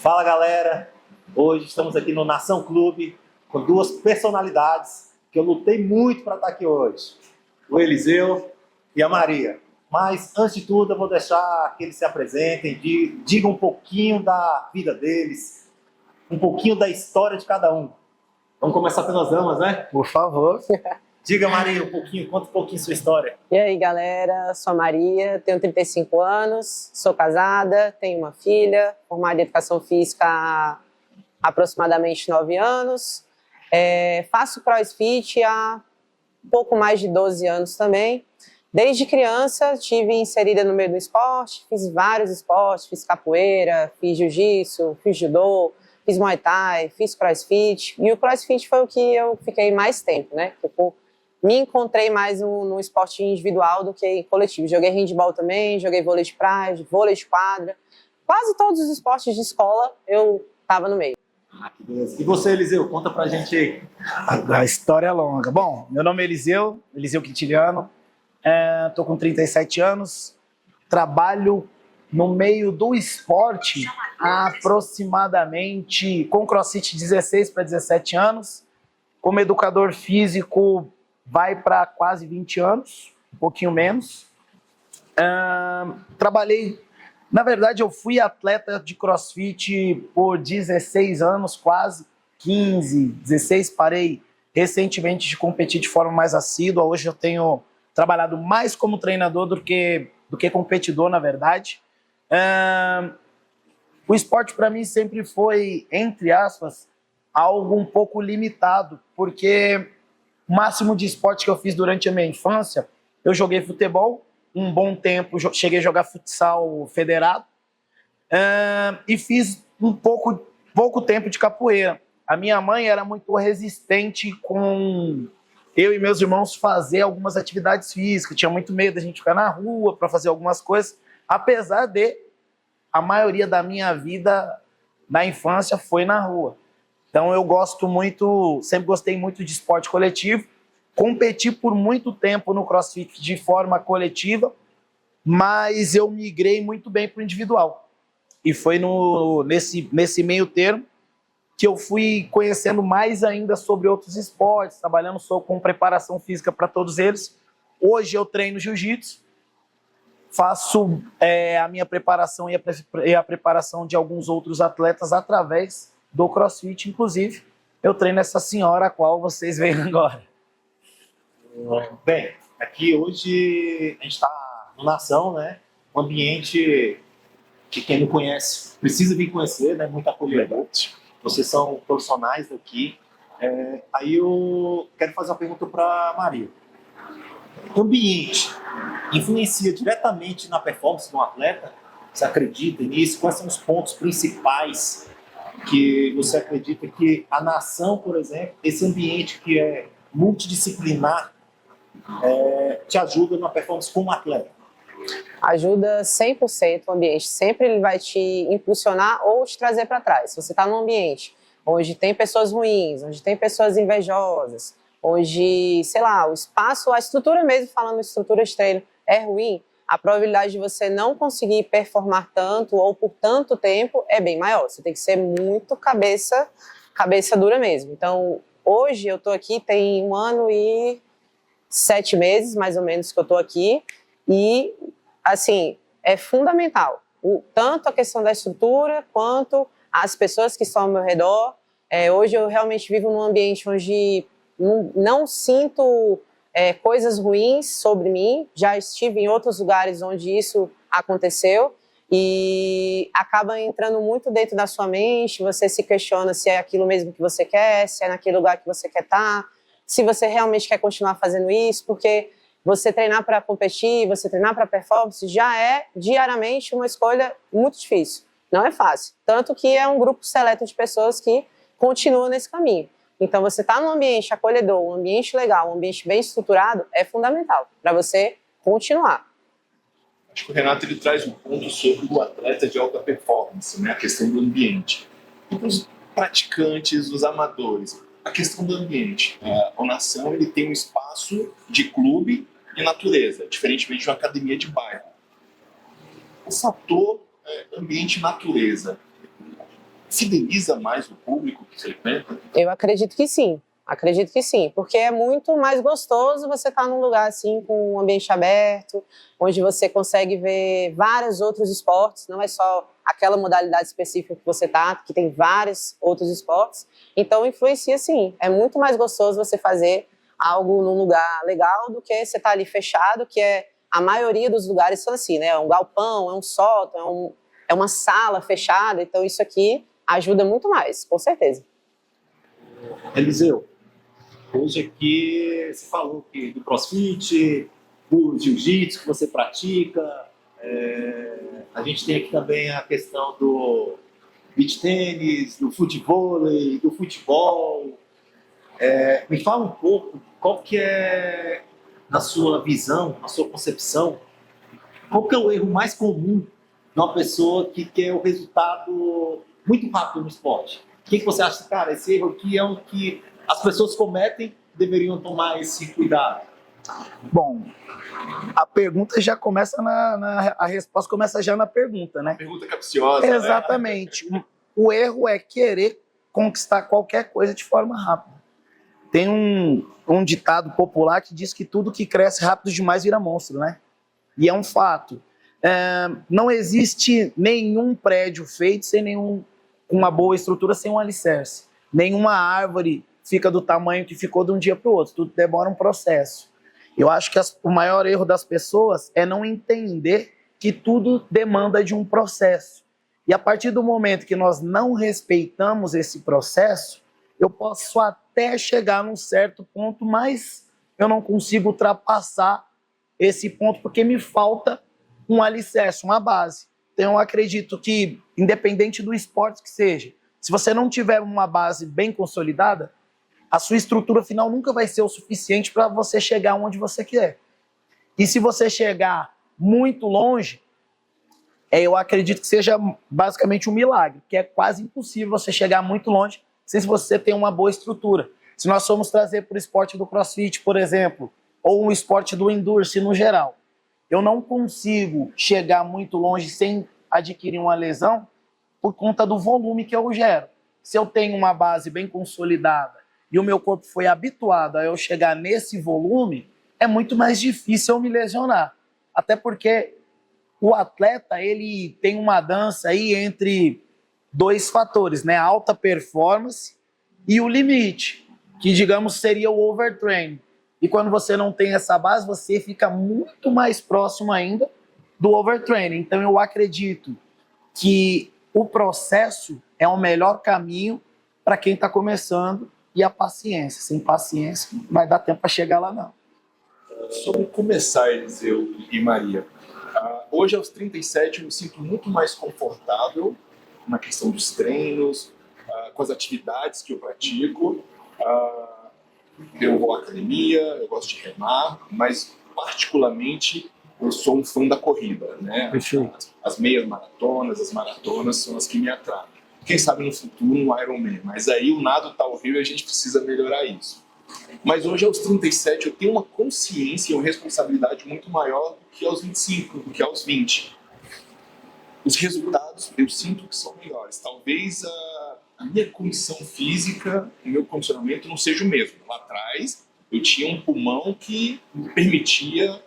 Fala galera, hoje estamos aqui no Nação Clube com duas personalidades que eu lutei muito para estar aqui hoje, o Eliseu e a Maria. Mas antes de tudo eu vou deixar que eles se apresentem, digam um pouquinho da vida deles, um pouquinho da história de cada um. Vamos começar pelas damas, né? Por favor. Diga, Maria, conta um pouquinho sua história. E aí, galera, sou a Maria, tenho 35 anos, sou casada, tenho uma filha, formada em Educação Física há aproximadamente 9 anos. Faço CrossFit há pouco mais de 12 anos também. Desde criança, estive inserida no meio do esporte, fiz vários esportes, fiz capoeira, fiz jiu-jitsu, fiz judô, fiz muay thai, fiz CrossFit. E o CrossFit foi o que eu fiquei mais tempo, né? Me encontrei mais no esporte individual do que em coletivo. Joguei handball também, joguei vôlei de praia, vôlei de quadra. Quase todos os esportes de escola eu estava no meio. Que beleza. E você, Eliseu, conta pra gente aí. A história é longa. Bom, meu nome é Eliseu Quintiliano, tô com 37 anos, trabalho no meio do esporte há aproximadamente, com CrossFit, 16 para 17 anos, como educador físico vai para quase 20 anos, um pouquinho menos. Trabalhei, na verdade eu fui atleta de CrossFit por 16 anos, quase 15, 16, parei recentemente de competir de forma mais assídua. Hoje eu tenho trabalhado mais como treinador do que competidor, na verdade. O esporte para mim sempre foi, entre aspas, algo um pouco limitado, porque o máximo de esporte que eu fiz durante a minha infância, eu joguei futebol um bom tempo, cheguei a jogar futsal federado, e fiz pouco tempo de capoeira. A minha mãe era muito resistente com eu e meus irmãos fazer algumas atividades físicas, tinha muito medo da gente ficar na rua para fazer algumas coisas, apesar de a maioria da minha vida na infância foi na rua. Então eu sempre gostei muito de esporte coletivo, competi por muito tempo no CrossFit de forma coletiva, mas eu migrei muito bem para o individual. E foi nesse meio termo que eu fui conhecendo mais ainda sobre outros esportes, trabalhando só com preparação física para todos eles. Hoje eu treino jiu-jitsu, faço a minha preparação e a preparação de alguns outros atletas através do CrossFit. Inclusive, eu treino essa senhora a qual vocês veem agora. Bem, aqui hoje a gente está no Nação, né? Um ambiente que quem não conhece precisa vir conhecer, né? Muito acolhedor. Vocês são profissionais daqui. Aí eu quero fazer uma pergunta para Maria. O ambiente influencia diretamente na performance de um atleta? Você acredita nisso? Quais são os pontos principais que você acredita que a nação, por exemplo, esse ambiente que é multidisciplinar, te ajuda na performance como atleta? Ajuda 100% o ambiente. Sempre ele vai te impulsionar ou te trazer para trás. Se você está num ambiente onde tem pessoas ruins, onde tem pessoas invejosas, onde, sei lá, o espaço, a estrutura mesmo, falando de estrutura de treino, é ruim, a probabilidade de você não conseguir performar tanto ou por tanto tempo é bem maior. Você tem que ser muito cabeça dura mesmo. Então, hoje eu estou aqui, tem 1 ano e 7 meses, mais ou menos, que eu estou aqui, e, assim, é fundamental. Tanto a questão da estrutura, quanto as pessoas que estão ao meu redor. Hoje eu realmente vivo num ambiente onde não sinto coisas ruins sobre mim. Já estive em outros lugares onde isso aconteceu e acaba entrando muito dentro da sua mente. Você se questiona se é aquilo mesmo que você quer, se é naquele lugar que você quer estar, se você realmente quer continuar fazendo isso, porque você treinar para competir, você treinar para performance já é diariamente uma escolha muito difícil. Não é fácil. Tanto que é um grupo seleto de pessoas que continuam nesse caminho. Então, você estar num ambiente acolhedor, um ambiente legal, um ambiente bem estruturado, é fundamental para você continuar. Acho que o Renato ele traz um ponto sobre o atleta de alta performance, né? A questão do ambiente. E para os praticantes, os amadores, a questão do ambiente. O Nação ele tem um espaço de clube e natureza, diferentemente de uma academia de bairro. O fator ambiente e natureza fideliza mais o público que frequenta? Eu acredito que sim, porque é muito mais gostoso você estar num lugar assim com um ambiente aberto, onde você consegue ver vários outros esportes, não é só aquela modalidade específica que você tá, que tem vários outros esportes. Então influencia sim, é muito mais gostoso você fazer algo num lugar legal do que você estar ali fechado, que é a maioria dos lugares são assim, né? É um galpão, é um sótão, é uma sala fechada, então isso aqui ajuda muito mais, com certeza. Eliseu, hoje aqui você falou que do CrossFit, do Jiu-Jitsu que você pratica, a gente tem aqui também a questão do beach tênis, do futevôlei, do futebol. Me fala um pouco qual que é, na sua visão, na sua concepção, qual que é o erro mais comum de uma pessoa que quer o resultado muito rápido no esporte? O que você acha, cara, esse erro aqui é o que as pessoas cometem, deveriam tomar esse cuidado? Bom, a pergunta já começa a resposta começa já na pergunta, né? Pergunta capciosa, Exatamente. Né? O erro é querer conquistar qualquer coisa de forma rápida. Tem um ditado popular que diz que tudo que cresce rápido demais vira monstro, né? E é um fato. Não existe nenhum prédio feito sem uma boa estrutura, sem um alicerce. Nenhuma árvore fica do tamanho que ficou de um dia para o outro. Tudo demora um processo. Eu acho que o maior erro das pessoas é não entender que tudo demanda de um processo. E a partir do momento que nós não respeitamos esse processo, eu posso até chegar num certo ponto, mas eu não consigo ultrapassar esse ponto porque me falta um alicerce, uma base. Então eu acredito que, independente do esporte que seja, se você não tiver uma base bem consolidada, a sua estrutura final nunca vai ser o suficiente para você chegar onde você quer. E se você chegar muito longe, eu acredito que seja basicamente um milagre, que é quase impossível você chegar muito longe se você tem uma boa estrutura. Se nós formos trazer para o esporte do CrossFit, por exemplo, ou um esporte do Endurance no geral, eu não consigo chegar muito longe sem adquirir uma lesão por conta do volume que eu gero. Se eu tenho uma base bem consolidada e o meu corpo foi habituado a eu chegar nesse volume, é muito mais difícil eu me lesionar. Até porque o atleta, ele tem uma dança aí entre dois fatores, né? A alta performance e o limite, que digamos seria o overtraining. E quando você não tem essa base, você fica muito mais próximo ainda do overtraining. Então eu acredito que o processo é o melhor caminho para quem está começando, e a paciência. Sem paciência, não vai dar tempo para chegar lá, não. Sobre começar, Eliseu e Maria, hoje aos 37 eu me sinto muito mais confortável na questão dos treinos, com as atividades que eu pratico. Eu vou à academia, eu gosto de remar, mas particularmente eu sou um fã da corrida, né? As meias maratonas, as maratonas são as que me atraem. Quem sabe no futuro um Ironman, mas aí o nado está horrível e a gente precisa melhorar isso. Mas hoje aos 37 eu tenho uma consciência e uma responsabilidade muito maior do que aos 25, do que aos 20. Os resultados eu sinto que são melhores. Talvez a minha condição física, o meu condicionamento não seja o mesmo. Lá atrás eu tinha um pulmão que me permitia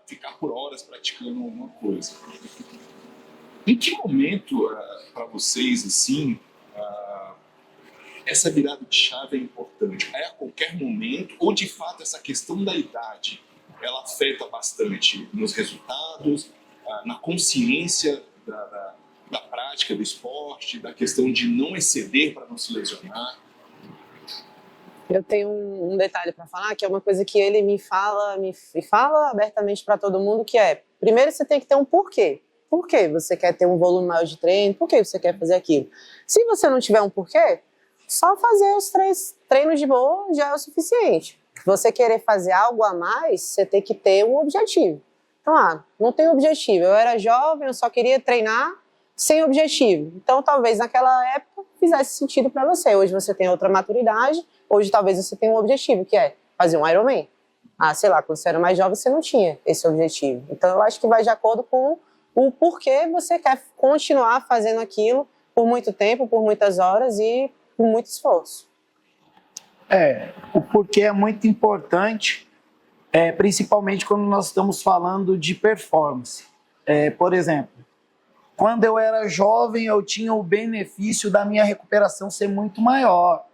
ficar por horas praticando alguma coisa. Em que momento, para vocês, assim, essa virada de chave é importante? É a qualquer momento? Ou, de fato, essa questão da idade, ela afeta bastante nos resultados, na consciência da prática do esporte, da questão de não exceder para não se lesionar? Eu tenho um detalhe para falar, que é uma coisa que ele me fala abertamente para todo mundo, que é, primeiro você tem que ter um porquê. Por que você quer ter um volume maior de treino? Por que você quer fazer aquilo? Se você não tiver um porquê, só fazer os 3 treinos de boa já é o suficiente. Você querer fazer algo a mais, você tem que ter um objetivo. Então, não tem objetivo. Eu era jovem, eu só queria treinar sem objetivo. Então, talvez naquela época fizesse sentido para você. Hoje você tem outra maturidade, hoje talvez você tenha um objetivo, que é fazer um Ironman. Sei lá, quando você era mais jovem, você não tinha esse objetivo. Então, eu acho que vai de acordo com o porquê você quer continuar fazendo aquilo por muito tempo, por muitas horas e por muito esforço. O porquê é muito importante, principalmente quando nós estamos falando de performance. Por exemplo, quando eu era jovem, eu tinha o benefício da minha recuperação ser muito maior.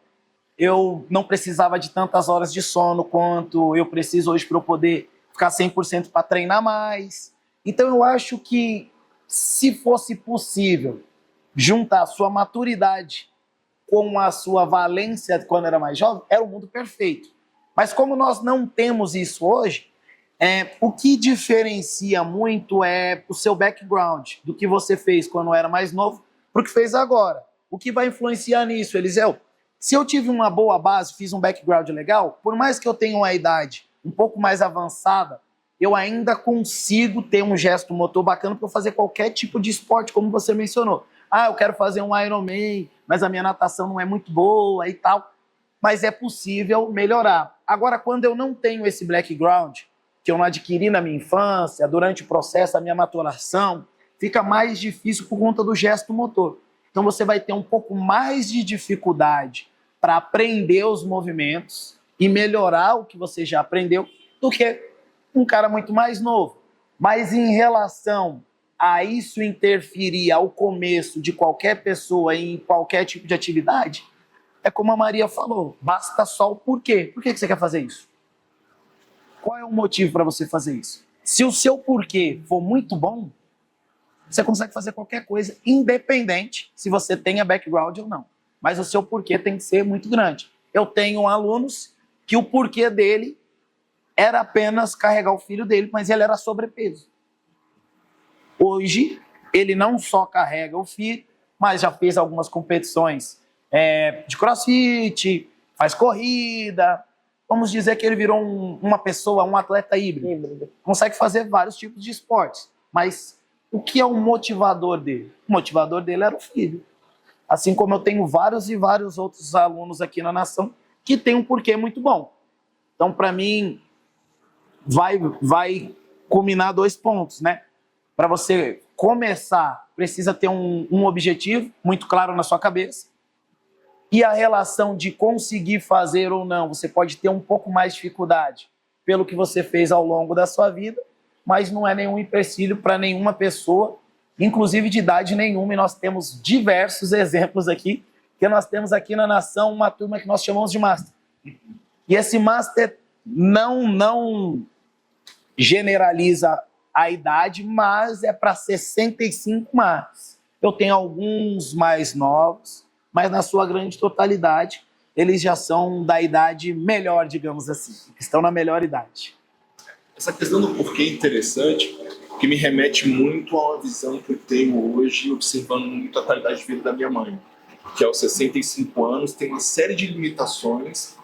Eu não precisava de tantas horas de sono quanto eu preciso hoje para eu poder ficar 100% para treinar mais. Então eu acho que, se fosse possível juntar a sua maturidade com a sua valência quando era mais jovem, era o mundo perfeito. Mas como nós não temos isso hoje, o que diferencia muito é o seu background, do que você fez quando era mais novo para o que fez agora. O que vai influenciar nisso, Eliseu? Se eu tive uma boa base, fiz um background legal, por mais que eu tenha uma idade um pouco mais avançada, eu ainda consigo ter um gesto motor bacana para fazer qualquer tipo de esporte, como você mencionou. Eu quero fazer um Ironman, mas a minha natação não é muito boa e tal. Mas é possível melhorar. Agora, quando eu não tenho esse background, que eu não adquiri na minha infância, durante o processo da minha maturação, fica mais difícil por conta do gesto motor. Então você vai ter um pouco mais de dificuldade para aprender os movimentos e melhorar o que você já aprendeu do que um cara muito mais novo. Mas em relação a isso interferir ao começo de qualquer pessoa em qualquer tipo de atividade, é como a Maria falou, basta só o porquê. Por que você quer fazer isso? Qual é o motivo para você fazer isso? Se o seu porquê for muito bom, você consegue fazer qualquer coisa, independente se você tenha background ou não. Mas o seu porquê tem que ser muito grande. Eu tenho alunos que o porquê dele era apenas carregar o filho dele, mas ele era sobrepeso. Hoje, ele não só carrega o filho, mas já fez algumas competições de crossfit, faz corrida. Vamos dizer que ele virou uma pessoa, um atleta híbrido. Consegue fazer vários tipos de esportes. Mas o que é o motivador dele? O motivador dele era o filho. Assim como eu tenho vários e vários outros alunos aqui na nação que tem um porquê muito bom. Então, para mim, vai culminar 2 pontos, né? Para você começar, precisa ter um objetivo muito claro na sua cabeça. E a relação de conseguir fazer ou não, você pode ter um pouco mais de dificuldade pelo que você fez ao longo da sua vida, mas não é nenhum empecilho para nenhuma pessoa, inclusive de idade nenhuma, e nós temos diversos exemplos aqui, que nós temos aqui na nação uma turma que nós chamamos de Master. E esse Master não generaliza a idade, mas é para 65 mais. Eu tenho alguns mais novos, mas na sua grande totalidade, eles já são da idade melhor, digamos assim, estão na melhor idade. Essa questão do porquê é interessante, que me remete muito a uma visão que eu tenho hoje, observando muito a qualidade de vida da minha mãe, que aos 65 anos tem uma série de limitações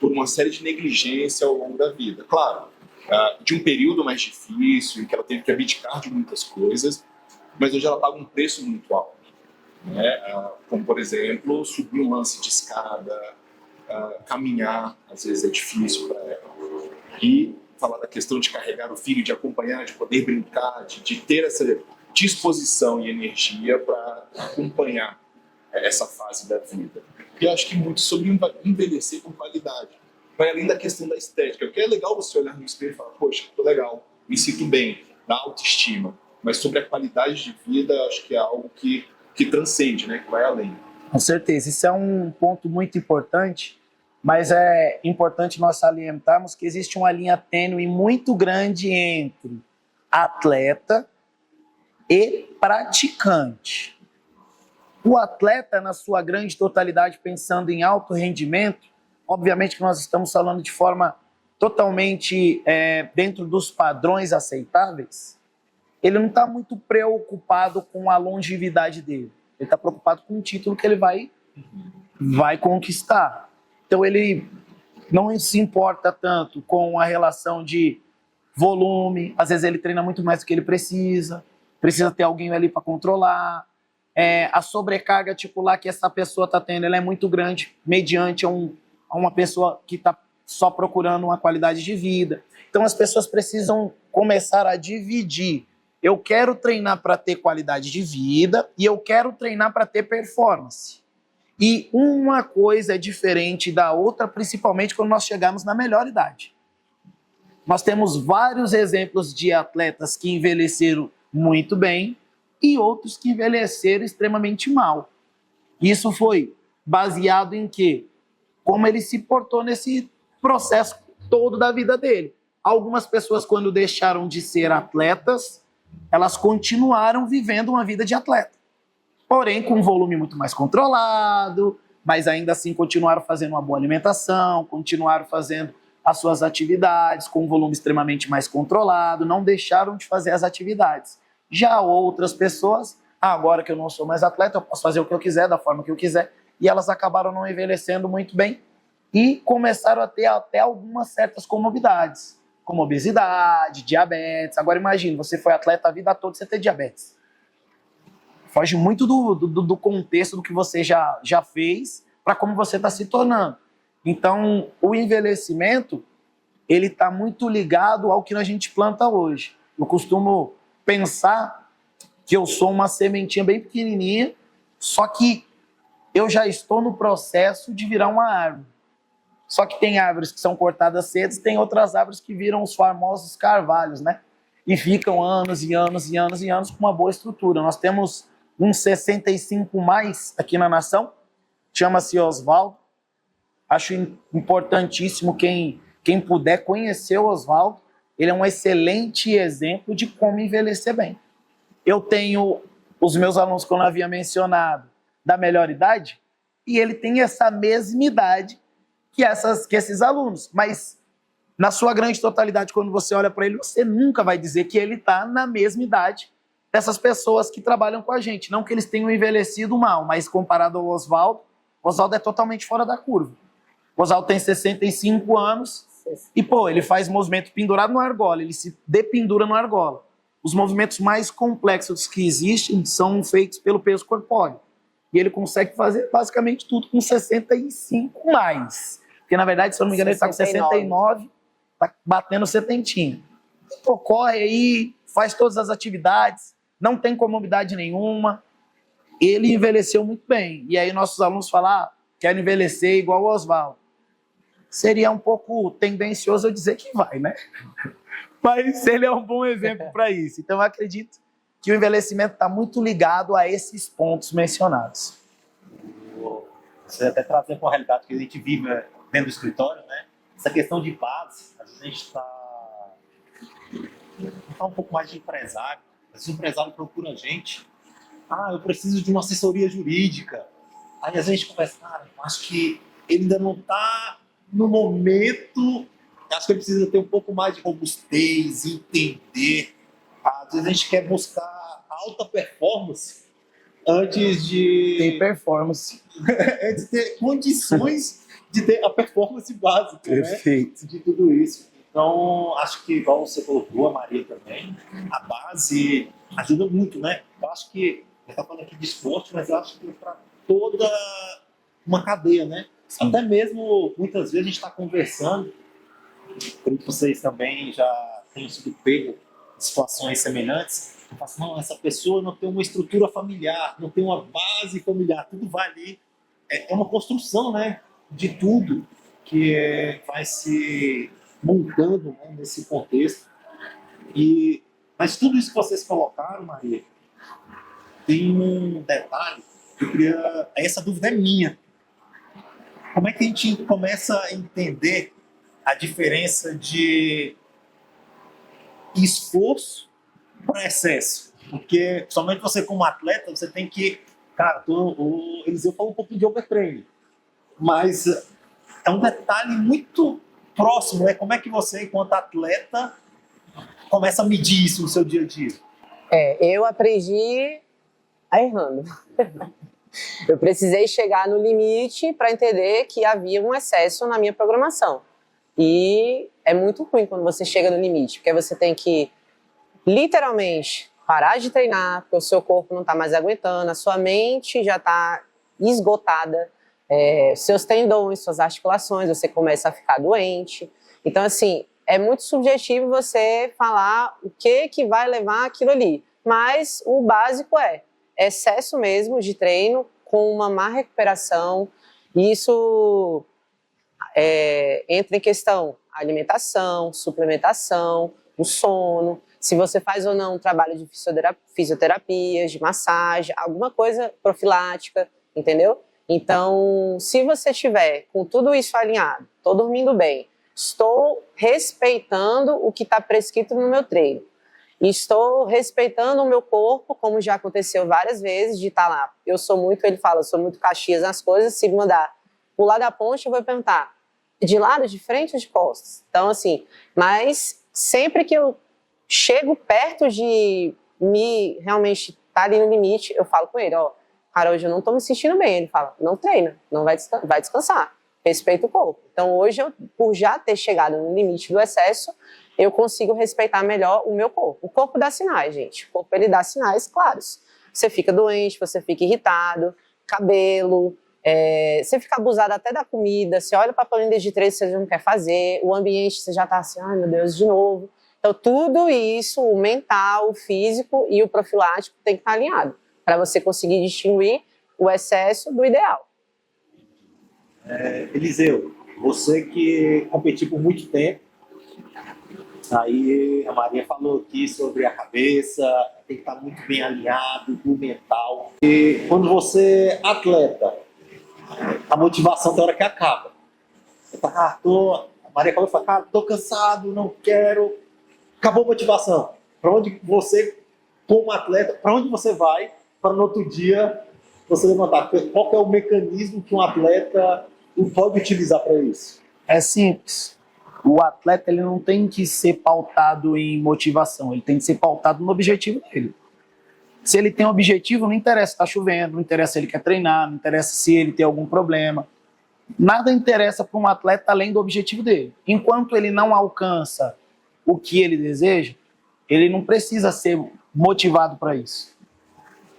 por uma série de negligência ao longo da vida. Claro, de um período mais difícil, em que ela teve que abdicar de muitas coisas, mas hoje ela paga um preço muito alto. Né? Como, por exemplo, subir um lance de escada, caminhar, às vezes é difícil para ela. E falar da questão de carregar o filho, de acompanhar, de poder brincar, de ter essa disposição e energia para acompanhar essa fase da vida. E eu acho que muito sobre envelhecer com qualidade. Vai além da questão da estética, porque é legal você olhar no espelho e falar, poxa, tô legal, me sinto bem, dá autoestima. Mas sobre a qualidade de vida, acho que é algo que transcende, né? Que vai além. Com certeza, isso é um ponto muito importante, mas é importante nós salientarmos que existe uma linha tênue muito grande entre atleta e praticante. O atleta, na sua grande totalidade, pensando em alto rendimento, obviamente que nós estamos falando de forma totalmente dentro dos padrões aceitáveis, ele não está muito preocupado com a longevidade dele. Ele está preocupado com o título que ele vai conquistar. Então ele não se importa tanto com a relação de volume. Às vezes ele treina muito mais do que ele precisa ter alguém ali para controlar. A sobrecarga articular que essa pessoa está tendo, ela é muito grande mediante a uma pessoa que está só procurando uma qualidade de vida. Então as pessoas precisam começar a dividir eu quero treinar para ter qualidade de vida e eu quero treinar para ter performance. E uma coisa é diferente da outra, principalmente quando nós chegamos na melhor idade. Nós temos vários exemplos de atletas que envelheceram muito bem e outros que envelheceram extremamente mal. Isso foi baseado em quê? Como ele se portou nesse processo todo da vida dele. Algumas pessoas, quando deixaram de ser atletas, elas continuaram vivendo uma vida de atleta. Porém, com um volume muito mais controlado, mas ainda assim continuaram fazendo uma boa alimentação, continuaram fazendo as suas atividades com um volume extremamente mais controlado, não deixaram de fazer as atividades. Já outras pessoas, agora que eu não sou mais atleta, eu posso fazer o que eu quiser, da forma que eu quiser, e elas acabaram não envelhecendo muito bem e começaram a ter até algumas certas comorbidades, como obesidade, diabetes. Agora imagine, você foi atleta a vida toda, você ter diabetes. Foge muito do contexto do que você já fez para como você está se tornando. Então, o envelhecimento, ele está muito ligado ao que a gente planta hoje. Eu costumo pensar que eu sou uma sementinha bem pequenininha, só que eu já estou no processo de virar uma árvore. Só que tem árvores que são cortadas cedo e tem outras árvores que viram os famosos carvalhos, né? E ficam anos e anos e anos e anos com uma boa estrutura. Nós temos um 65 mais aqui na nação, chama-se Oswaldo. Acho importantíssimo quem puder conhecer o Oswaldo. Ele é um excelente exemplo de como envelhecer bem. Eu tenho os meus alunos, como eu havia mencionado, da melhor idade, e ele tem essa mesma idade que esses alunos. Mas, na sua grande totalidade, quando você olha para ele, você nunca vai dizer que ele está na mesma idade dessas pessoas que trabalham com a gente. Não que eles tenham envelhecido mal, mas comparado ao Oswaldo, o Oswaldo é totalmente fora da curva. O Oswaldo tem 65 anos e, ele faz movimento pendurado no argola, ele se dependura no argola. Os movimentos mais complexos que existem são feitos pelo peso corpóreo. E ele consegue fazer basicamente tudo com 65 mais. Porque, na verdade, se eu não me engano, ele está com 69, está batendo 70. Corre aí, faz todas as atividades, não tem comorbidade nenhuma. Ele envelheceu muito bem. E aí nossos alunos falam, quero envelhecer igual o Oswaldo. Seria um pouco tendencioso eu dizer que vai, né? Mas ele é um bom exemplo para isso. Então eu acredito que o envelhecimento está muito ligado a esses pontos mencionados. Você até trazer com a realidade que a gente vive dentro do escritório, né? Essa questão de base, às vezes a gente está um pouco mais de empresário. Às vezes o empresário procura a gente. Eu preciso de uma assessoria jurídica. Aí às vezes a gente conversa, eu acho que ele ainda não está no momento, acho que ele precisa ter um pouco mais de robustez, entender. Às vezes a gente quer buscar alta performance antes de... Tem performance. antes de ter condições de ter a performance básica, perfeito, né? De tudo isso. Então, acho que, igual você colocou, a Maria também, a base ajuda muito, né? Eu acho que, a gente está falando aqui de esporte, mas eu acho que para toda uma cadeia, né? Sim. Até mesmo, muitas vezes, a gente está conversando, por que vocês também já têm sido pego em situações semelhantes, eu falo assim, não, essa pessoa não tem uma estrutura familiar, não tem uma base familiar, tudo vai ali. É uma construção, né, de tudo que vai se montando, né, nesse contexto. Mas tudo isso que vocês colocaram, Maria, tem um detalhe que eu queria... Essa dúvida é minha. Como é que a gente começa a entender a diferença de esforço para excesso? Porque, somente você como atleta, você tem que... Cara, o Eliseu falou um pouquinho de overtraining, mas é um detalhe muito próximo, né? Como é que você, enquanto atleta, começa a medir isso no seu dia a dia? Eu aprendi errando. Eu precisei chegar no limite para entender que havia um excesso na minha programação. E é muito ruim quando você chega no limite, porque você tem que, literalmente, parar de treinar, porque o seu corpo não está mais aguentando, a sua mente já está esgotada, seus tendões, suas articulações, você começa a ficar doente. Então, assim, é muito subjetivo você falar o que vai levar aquilo ali. Mas o básico é excesso mesmo de treino com uma má recuperação. Isso entra em questão alimentação, suplementação, o sono, se você faz ou não um trabalho de fisioterapia, de massagem, alguma coisa profilática, entendeu? Então, se você tiver com tudo isso alinhado, estou dormindo bem, estou respeitando o que está prescrito no meu treino, estou respeitando o meu corpo, como já aconteceu várias vezes, de estar lá. Eu sou muito Caxias nas coisas, se mandar pular da ponte, eu vou perguntar, de lado, de frente ou de costas? Então, assim, mas sempre que eu chego perto de me realmente estar ali no limite, eu falo com ele, ó, cara, hoje eu não tô me sentindo bem. Ele fala, não treina, não vai descansar, respeita o corpo. Então, hoje, por já ter chegado no limite do excesso, eu consigo respeitar melhor o meu corpo. O corpo dá sinais, gente. O corpo, ele dá sinais claros. Você fica doente, você fica irritado, cabelo, você fica abusado até da comida, você olha para a planilha de treino, você já não quer fazer, o ambiente, você já tá assim, ai meu Deus, de novo. Então, tudo isso, o mental, o físico e o profilático tem que estar alinhado para você conseguir distinguir o excesso do ideal. Eliseu, você que competiu por muito tempo, aí a Maria falou aqui sobre a cabeça, tem que estar muito bem alinhado, o mental. E quando você é atleta, a motivação tem hora que acaba. A Maria falou, cara, tô cansado, não quero. Acabou a motivação. Para onde você, como atleta, para onde você vai para no outro dia você levantar? Qual que é o mecanismo que um atleta pode utilizar para isso? É simples. O atleta, ele não tem que ser pautado em motivação, ele tem que ser pautado no objetivo dele. Se ele tem um objetivo, não interessa se está chovendo, não interessa se ele quer treinar, não interessa se ele tem algum problema. Nada interessa para um atleta além do objetivo dele. Enquanto ele não alcança o que ele deseja, ele não precisa ser motivado para isso.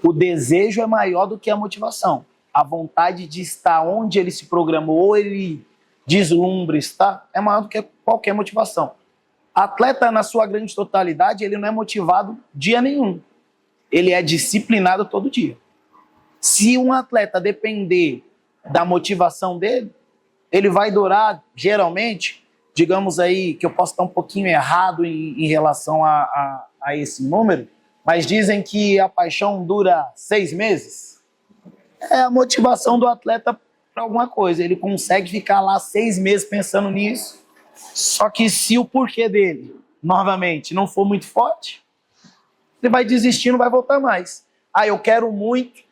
O desejo é maior do que a motivação. A vontade de estar onde ele se programou, ou ele deslumbra estar, é maior do que qualquer motivação. Atleta, na sua grande totalidade, ele não é motivado dia nenhum. Ele é disciplinado todo dia. Se um atleta depender da motivação dele, ele vai durar, geralmente, digamos aí, que eu posso estar um pouquinho errado em relação a esse número, mas dizem que a paixão dura 6 meses. É a motivação do atleta para alguma coisa. Ele consegue ficar lá 6 meses pensando nisso, só que se o porquê dele, novamente, não for muito forte, ele vai desistir, não vai voltar mais. Eu quero muito.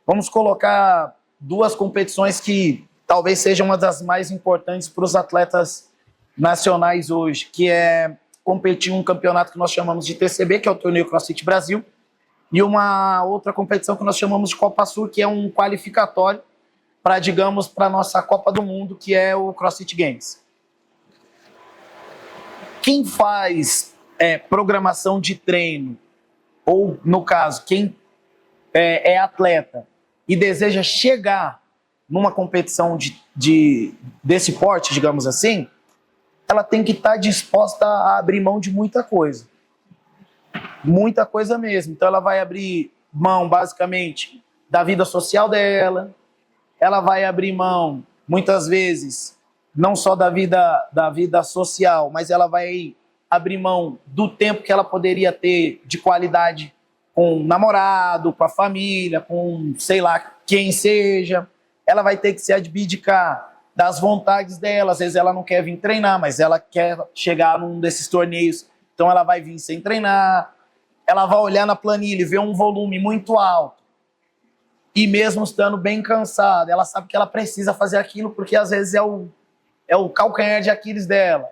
Vamos colocar 2 competições que talvez sejam uma das mais importantes para os atletas nacionais hoje, que é competir um campeonato que nós chamamos de TCB, que é o Torneio CrossFit Brasil, e uma outra competição que nós chamamos de Copa Sul, que é um qualificatório para, digamos, para a nossa Copa do Mundo, que é o CrossFit Games. Quem faz programação de treino, ou, no caso, quem é atleta e deseja chegar numa competição desse porte, digamos assim, ela tem que estar disposta a abrir mão de muita coisa. Muita coisa mesmo. Então, ela vai abrir mão, basicamente, da vida social dela, ela vai abrir mão, muitas vezes, não só da vida social, mas ela vai abrir mão do tempo que ela poderia ter de qualidade com o namorado, com a família, com sei lá quem seja. Ela vai ter que se abdicar das vontades dela. Às vezes ela não quer vir treinar, mas ela quer chegar num desses torneios, então ela vai vir sem treinar. Ela vai olhar na planilha e ver um volume muito alto, e mesmo estando bem cansada, ela sabe que ela precisa fazer aquilo, porque às vezes é o calcanhar de Aquiles dela.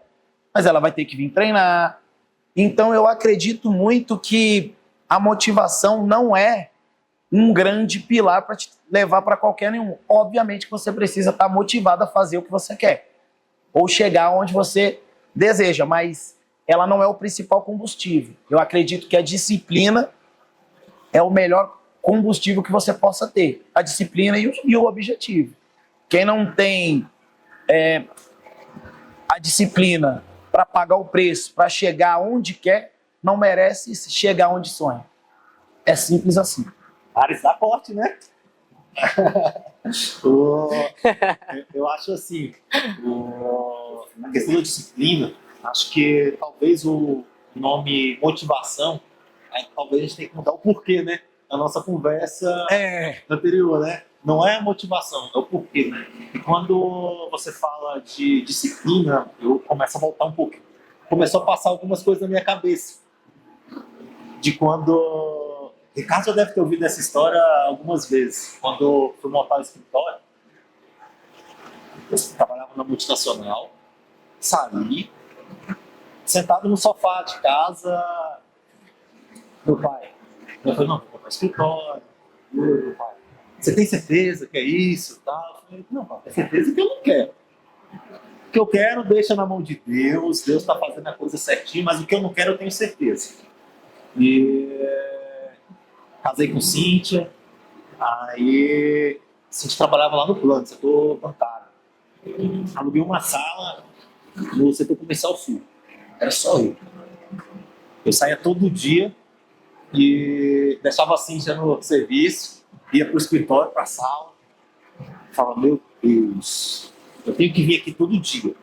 Mas ela vai ter que vir treinar. Então eu acredito muito que a motivação não é um grande pilar para te levar para qualquer nenhum. Obviamente que você precisa estar motivado a fazer o que você quer, ou chegar onde você deseja, mas ela não é o principal combustível. Eu acredito que a disciplina é o melhor combustível que você possa ter. A disciplina e o objetivo. Quem não tem a disciplina para pagar o preço, para chegar onde quer, não merece chegar onde sonha. É simples assim. Ares dá corte, né? Eu acho assim, a questão da disciplina, acho que talvez o nome motivação, talvez a gente tenha que mudar o porquê, né? A nossa conversa anterior, né? Não é a motivação, é o porquê, né? E quando você fala de disciplina, eu começo a voltar um pouco. Começou a passar algumas coisas na minha cabeça. De quando... Ricardo já deve ter ouvido essa história algumas vezes. Quando eu fui montar o escritório, eu trabalhava na multinacional, saí, sentado no sofá de casa, meu pai. Eu falei, não, vou para o escritório. Meu pai, você tem certeza que é isso? Tá? Eu falei, não, pai, tem certeza que eu não quero. O que eu quero, deixa na mão de Deus. Deus está fazendo a coisa certinho, mas o que eu não quero, eu tenho certeza. E casei com Cíntia. Aí Cíntia trabalhava lá no plano, setor bancário. Aluguei uma sala no setor comercial sul. Era só eu. Eu saía todo dia e deixava a Cíntia no serviço, ia para o escritório, para a sala. Falava, meu Deus, eu tenho que vir aqui todo dia.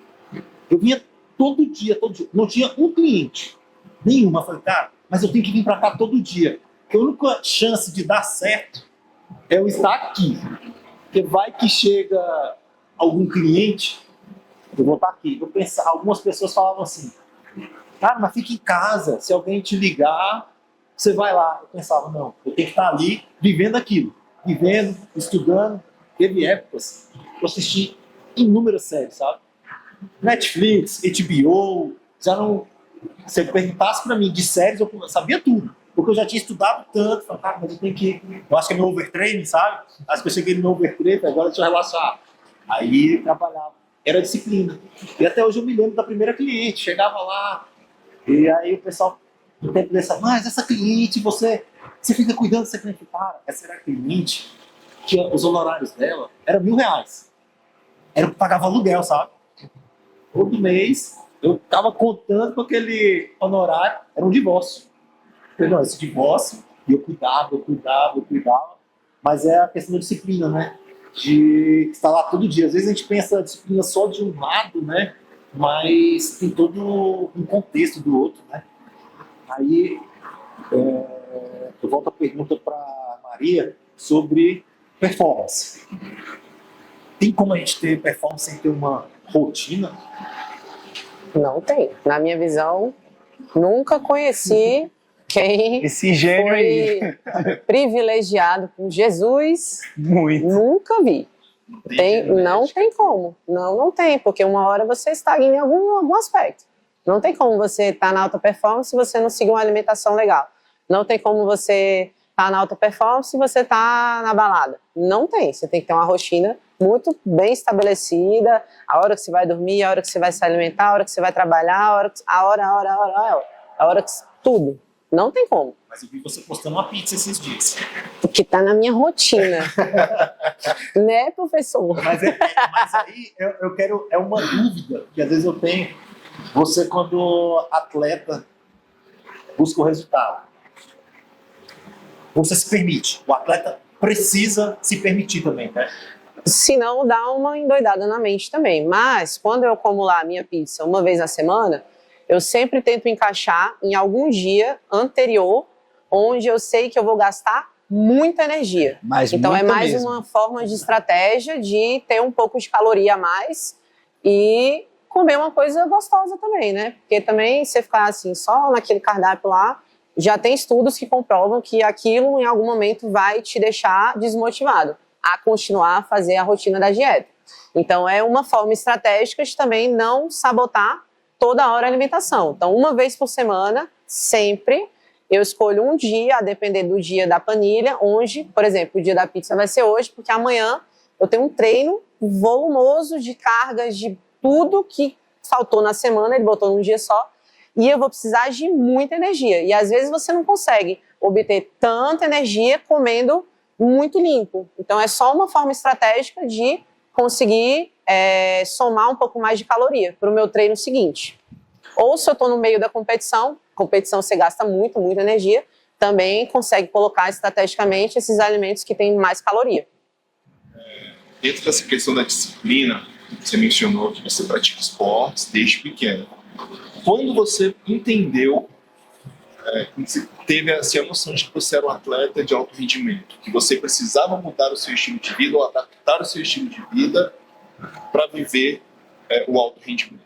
Eu vinha todo dia, todo dia. Não tinha um cliente, nenhuma. Eu falei, cara, mas eu tenho que vir para cá todo dia. Porque a única chance de dar certo é eu estar aqui. Porque vai que chega algum cliente, eu vou estar aqui. Eu pensava, algumas pessoas falavam assim, cara, mas fica em casa, se alguém te ligar, você vai lá. Eu pensava, não, eu tenho que estar ali vivendo aquilo. Vivendo, estudando. Teve épocas que eu assisti inúmeras séries, sabe? Netflix, HBO, já não... Se você perguntasse pra mim de séries, eu sabia tudo. Porque eu já tinha estudado tanto. Falei, cara, mas eu tenho que... Eu acho que é meu overtraining, sabe? Acho que eu cheguei no meu overtraining, agora deixa eu relaxar. Aí eu trabalhava. Era disciplina. E até hoje eu me lembro da primeira cliente. Chegava lá, e aí o pessoal, no tempo dessa, mas essa cliente, você fica cuidando dessa cliente. Cara, essa era a cliente que os honorários dela eram R$1.000. Era o que pagava aluguel, sabe? Todo mês eu tava contando com aquele honorário, era um divórcio. Eu falei, não, esse divórcio, e eu cuidava. Mas é a questão da disciplina, né? De estar lá todo dia. Às vezes a gente pensa a disciplina só de um lado, né? Mas tem todo um contexto do outro, né? Aí eu volto a pergunta para Maria sobre performance. Tem como a gente ter performance sem ter uma rotina? Não tem. Na minha visão, nunca conheci quem Esse gênio aí. foi privilegiado com Jesus. Muito. Nunca vi. Não tem como. Não tem, porque uma hora você estagna em algum aspecto. Não tem como você estar na alta performance se você não seguir uma alimentação legal. Não tem como você estar na alta performance se você está na balada. Não tem. Você tem que ter uma rotina muito bem estabelecida, a hora que você vai dormir, a hora que você vai se alimentar, a hora que você vai trabalhar, a hora que tudo. Não tem como. Mas eu vi você postando uma pizza esses dias. Porque tá na minha rotina. Né, professor? Mas aí eu quero... É uma dúvida que às vezes eu tenho. Você, quando atleta, busca o resultado. Você se permite. O atleta precisa se permitir também, né? Se não, dá uma endoidada na mente também. Mas, quando eu como lá a minha pizza uma vez na semana, eu sempre tento encaixar em algum dia anterior, onde eu sei que eu vou gastar muita energia. Então é mais mesmo. uma forma de estratégia de ter um pouco de caloria a mais e comer uma coisa gostosa também, né? Porque também você ficar assim, só naquele cardápio lá, já tem estudos que comprovam que aquilo em algum momento vai te deixar desmotivado a continuar a fazer a rotina da dieta. Então é uma forma estratégica de também não sabotar toda hora a alimentação. Então, uma vez por semana, sempre, eu escolho um dia, a depender do dia da planilha, onde, por exemplo, o dia da pizza vai ser hoje, porque amanhã eu tenho um treino volumoso de cargas de tudo que faltou na semana, ele botou num dia só, e eu vou precisar de muita energia. E às vezes você não consegue obter tanta energia comendo muito limpo. Então é só uma forma estratégica de conseguir somar um pouco mais de caloria para o meu treino seguinte. Ou se eu estou no meio da competição você gasta muito, muita energia, também consegue colocar estrategicamente esses alimentos que têm mais caloria. Dentro dessa questão da disciplina, você mencionou que você pratica esportes desde pequeno. Quando você entendeu, quando você teve assim, a noção de que você era um atleta de alto rendimento, que você precisava mudar o seu estilo de vida ou adaptar o seu estilo de vida para viver o alto rendimento?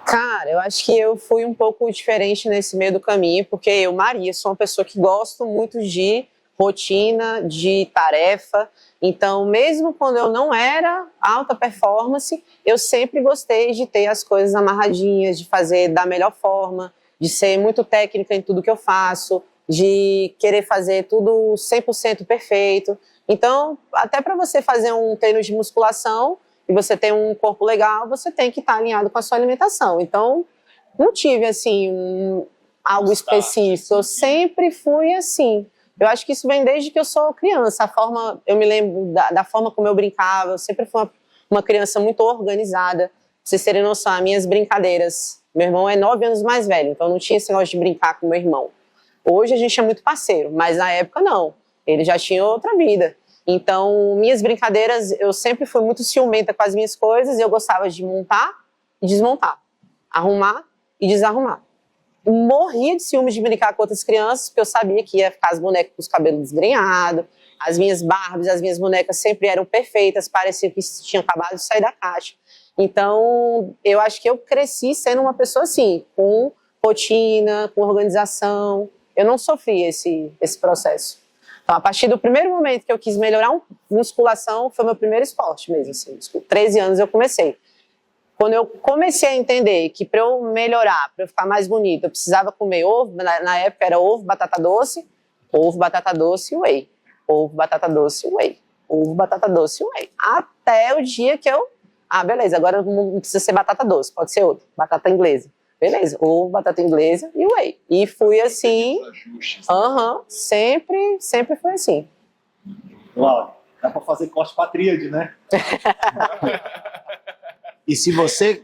Cara, eu acho que eu fui um pouco diferente nesse meio do caminho, porque eu, Maria, sou uma pessoa que gosto muito de rotina, de tarefa. Então, mesmo quando eu não era alta performance, eu sempre gostei de ter as coisas amarradinhas, de fazer da melhor forma, de ser muito técnica em tudo que eu faço, de querer fazer tudo 100% perfeito. Então, até para você fazer um treino de musculação e você ter um corpo legal, você tem que estar alinhado com a sua alimentação. Então, não tive, assim, algo específico. Eu sempre fui assim. Eu acho que isso vem desde que eu sou criança. Eu me lembro da forma como eu brincava. Eu sempre fui uma criança muito organizada. Pra vocês terem noção, as minhas brincadeiras... Meu irmão é 9 anos mais velho, então não tinha esse negócio de brincar com meu irmão. Hoje a gente é muito parceiro, mas na época não. Ele já tinha outra vida. Então, minhas brincadeiras, eu sempre fui muito ciumenta com as minhas coisas e eu gostava de montar e desmontar, arrumar e desarrumar. Morria de ciúmes de brincar com outras crianças, porque eu sabia que ia ficar as bonecas com os cabelos desgrenhados, as minhas Barbies, as minhas bonecas sempre eram perfeitas, parecia que tinham acabado de sair da caixa. Então, eu acho que eu cresci sendo uma pessoa assim, com rotina, com organização. Eu não sofri esse processo. Então, a partir do primeiro momento que eu quis melhorar musculação, foi meu primeiro esporte mesmo. Assim, com 13 anos eu comecei. Quando eu comecei a entender que para eu melhorar, para eu ficar mais bonita, eu precisava comer ovo, na época era ovo, batata doce e whey. Ovo, batata doce e whey. Ovo, batata doce e whey. Até o dia que eu... beleza, agora não precisa ser batata doce, pode ser outro, batata inglesa. Beleza, ovo, batata inglesa e whey. E fui assim, sempre foi assim. Uau, dá pra fazer corte pra tríade, né? E se você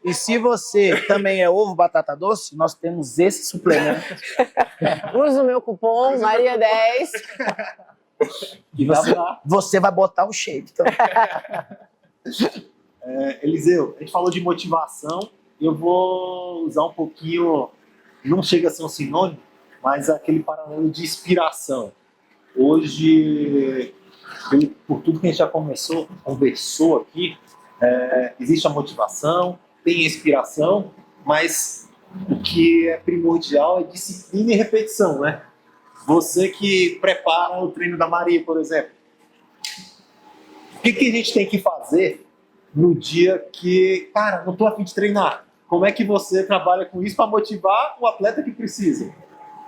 também é ovo, batata doce, nós temos esse suplemento. Usa o meu cupom, Maria10. E você vai botar o shape também. Eliseu, a gente falou de motivação, eu vou usar um pouquinho, não chega a ser um sinônimo, mas aquele paralelo de inspiração. Hoje, por tudo que a gente já conversou aqui, existe a motivação, tem a inspiração, mas o que é primordial é disciplina e repetição, né? Você que prepara o treino da Maria, por exemplo, o que a gente tem que fazer no dia que, cara, não tô a fim de treinar? Como é que você trabalha com isso para motivar o atleta que precisa?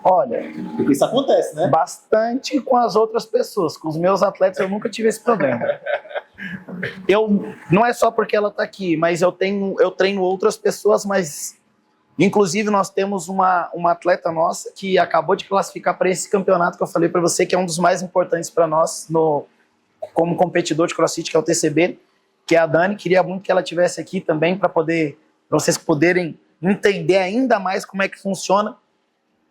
Olha, porque isso acontece, né? Bastante com as outras pessoas. Com os meus atletas eu nunca tive esse problema. Não é só porque ela tá aqui, mas eu treino outras pessoas, mas inclusive nós temos uma atleta nossa que acabou de classificar para esse campeonato que eu falei para você, que é um dos mais importantes para nós como competidor de CrossFit, que é o TCB, que é a Dani. Queria muito que ela estivesse aqui também para vocês poderem entender ainda mais como é que funciona,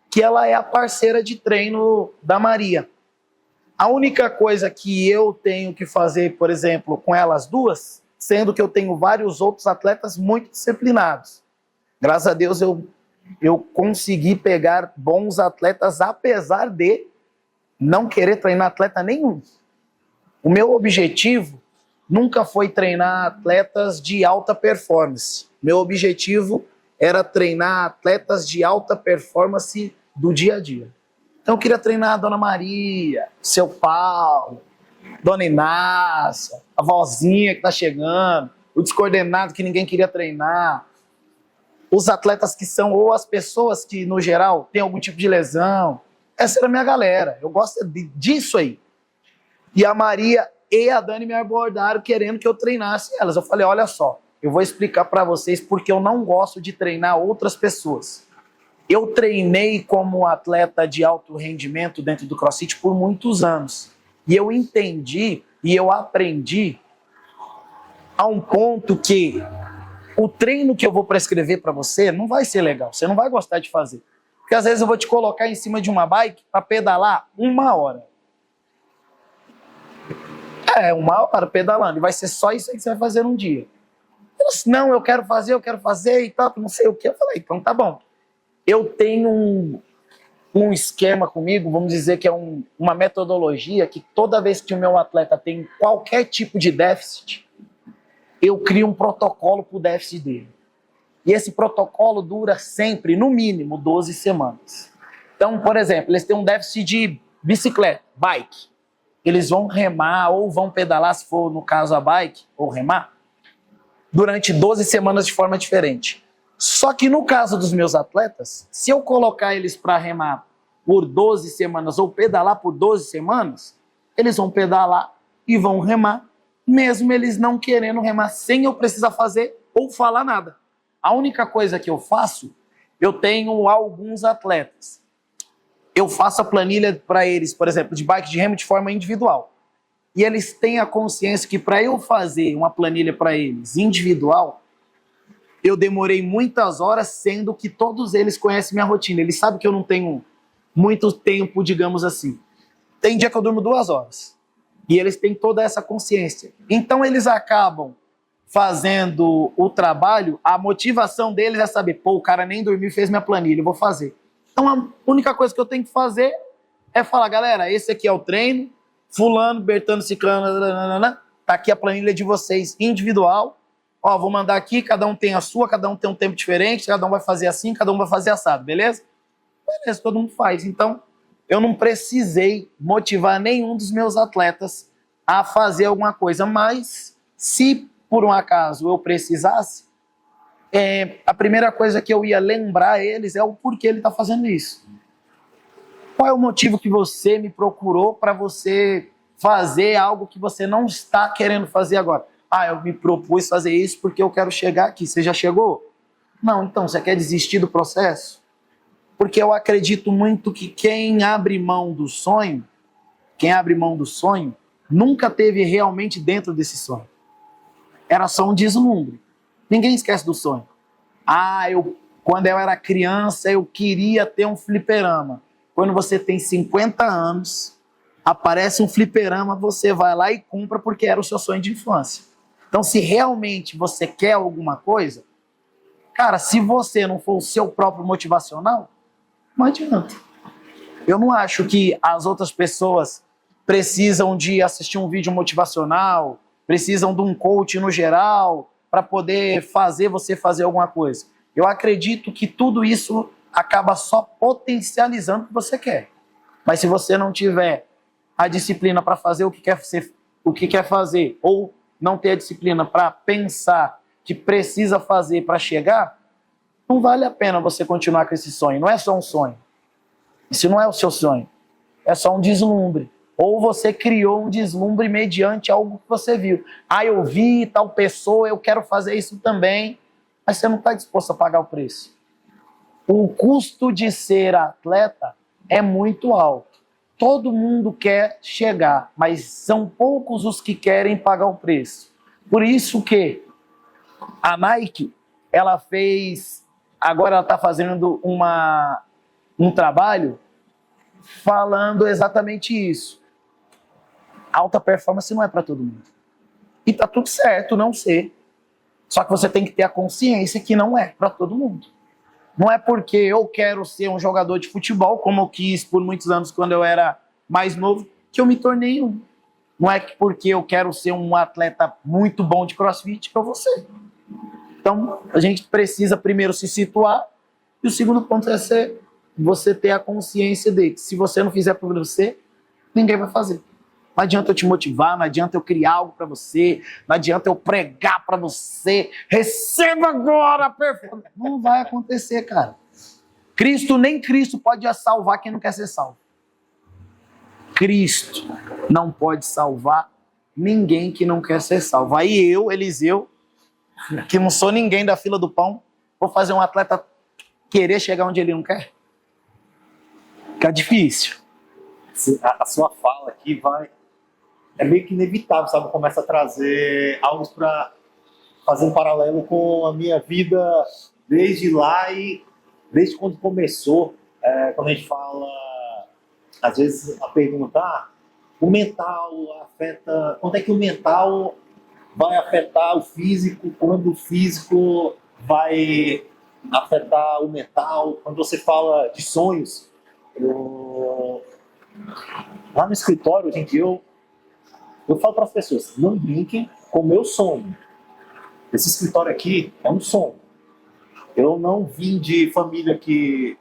que ela é a parceira de treino da Maria. A única coisa que eu tenho que fazer, por exemplo, com elas duas, sendo que eu tenho vários outros atletas muito disciplinados. Graças a Deus eu consegui pegar bons atletas, apesar de não querer treinar atleta nenhum. O meu objetivo nunca foi treinar atletas de alta performance. Meu objetivo era treinar atletas de alta performance do dia a dia. Então eu queria treinar a Dona Maria, seu Paulo, Dona Inácia, a vozinha que tá chegando, o descoordenado que ninguém queria treinar, os atletas que são, ou as pessoas que, no geral, têm algum tipo de lesão. Essa era a minha galera. Eu gosto disso aí. E a Maria e a Dani me abordaram querendo que eu treinasse elas. Eu falei, olha só, eu vou explicar para vocês porque eu não gosto de treinar outras pessoas. Eu treinei como atleta de alto rendimento dentro do CrossFit por muitos anos. E eu entendi e eu aprendi a um ponto que o treino que eu vou prescrever para você não vai ser legal, você não vai gostar de fazer. Porque às vezes eu vou te colocar em cima de uma bike para pedalar 1 hora. 1 hora pedalando, e vai ser só isso aí que você vai fazer num dia. Eu disse, não, eu quero fazer e tal, não sei o que. Eu falei, então tá bom. Eu tenho um esquema comigo, vamos dizer que é uma metodologia que toda vez que o meu atleta tem qualquer tipo de déficit, eu crio um protocolo para o déficit dele. E esse protocolo dura sempre, no mínimo, 12 semanas. Então, por exemplo, eles têm um déficit de bicicleta, bike. Eles vão remar ou vão pedalar, se for no caso a bike, ou remar, durante 12 semanas de forma diferente. Só que no caso dos meus atletas, se eu colocar eles para remar por 12 semanas ou pedalar por 12 semanas, eles vão pedalar e vão remar, mesmo eles não querendo remar, sem eu precisar fazer ou falar nada. A única coisa que eu faço, eu tenho alguns atletas. Eu faço a planilha para eles, por exemplo, de bike de remo de forma individual. E eles têm a consciência que para eu fazer uma planilha para eles individual, eu demorei muitas horas, sendo que todos eles conhecem minha rotina. Eles sabem que eu não tenho muito tempo, digamos assim. Tem dia que eu durmo 2 horas. E eles têm toda essa consciência. Então eles acabam fazendo o trabalho, a motivação deles é saber, pô, o cara nem dormiu e fez minha planilha, eu vou fazer. Então a única coisa que eu tenho que fazer é falar, galera, esse aqui é o treino, fulano, Bertano, Ciclano, tá aqui a planilha de vocês individual, ó, vou mandar aqui, cada um tem a sua, cada um tem um tempo diferente, cada um vai fazer assim, cada um vai fazer assado, beleza? Beleza, todo mundo faz. Então, eu não precisei motivar nenhum dos meus atletas a fazer alguma coisa, mas se por um acaso eu precisasse, a primeira coisa que eu ia lembrar eles é o porquê ele está fazendo isso. Qual é o motivo que você me procurou para você fazer algo que você não está querendo fazer agora? Ah, eu me propus fazer isso porque eu quero chegar aqui. Você já chegou? Não, então você quer desistir do processo? Porque eu acredito muito que quem abre mão do sonho, nunca teve realmente dentro desse sonho. Era só um deslumbre. Ninguém esquece do sonho. Quando eu era criança, eu queria ter um fliperama. Quando você tem 50 anos, aparece um fliperama, você vai lá e compra porque era o seu sonho de infância. Então, se realmente você quer alguma coisa, cara, se você não for o seu próprio motivacional, não adianta. Eu não acho que as outras pessoas precisam de assistir um vídeo motivacional, precisam de um coach no geral para poder fazer você fazer alguma coisa. Eu acredito que tudo isso acaba só potencializando o que você quer. Mas se você não tiver a disciplina para fazer o que quer fazer, ou não ter a disciplina para pensar que precisa fazer para chegar, não vale a pena você continuar com esse sonho. Não é só um sonho. Isso não é o seu sonho. É só um deslumbre. Ou você criou um deslumbre mediante algo que você viu. Eu vi tal pessoa, eu quero fazer isso também. Mas você não está disposto a pagar o preço. O custo de ser atleta é muito alto. Todo mundo quer chegar, mas são poucos os que querem pagar o preço. Por isso que a Nike, agora ela está fazendo um trabalho falando exatamente isso. Alta performance não é para todo mundo. E tá tudo certo não ser. Só que você tem que ter a consciência que não é para todo mundo. Não é porque eu quero ser um jogador de futebol, como eu quis por muitos anos quando eu era mais novo, que eu me tornei um. Não é porque eu quero ser um atleta muito bom de crossfit que eu vou ser. Então, a gente precisa primeiro se situar, e o segundo ponto é você ter a consciência de que se você não fizer por você, ninguém vai fazer. Não adianta eu te motivar, não adianta eu criar algo para você, não adianta eu pregar para você, receba agora a performance. Não vai acontecer, cara. Nem Cristo pode salvar quem não quer ser salvo. Cristo não pode salvar ninguém que não quer ser salvo. Aí eu, Eliseu, que não sou ninguém da fila do pão, vou fazer um atleta querer chegar onde ele não quer? Fica difícil. A sua fala aqui é meio que inevitável, sabe? Começa a trazer algo para fazendo paralelo com a minha vida desde lá e desde quando começou, quando a gente fala, às vezes a pergunta, o mental afeta, quando é que o mental vai afetar o físico, quando o físico vai afetar o mental, quando você fala de sonhos, lá no escritório, hoje em dia, eu falo para as pessoas, não brinquem com o meu sonho. Esse escritório aqui é um sonho. Eu não vim de família que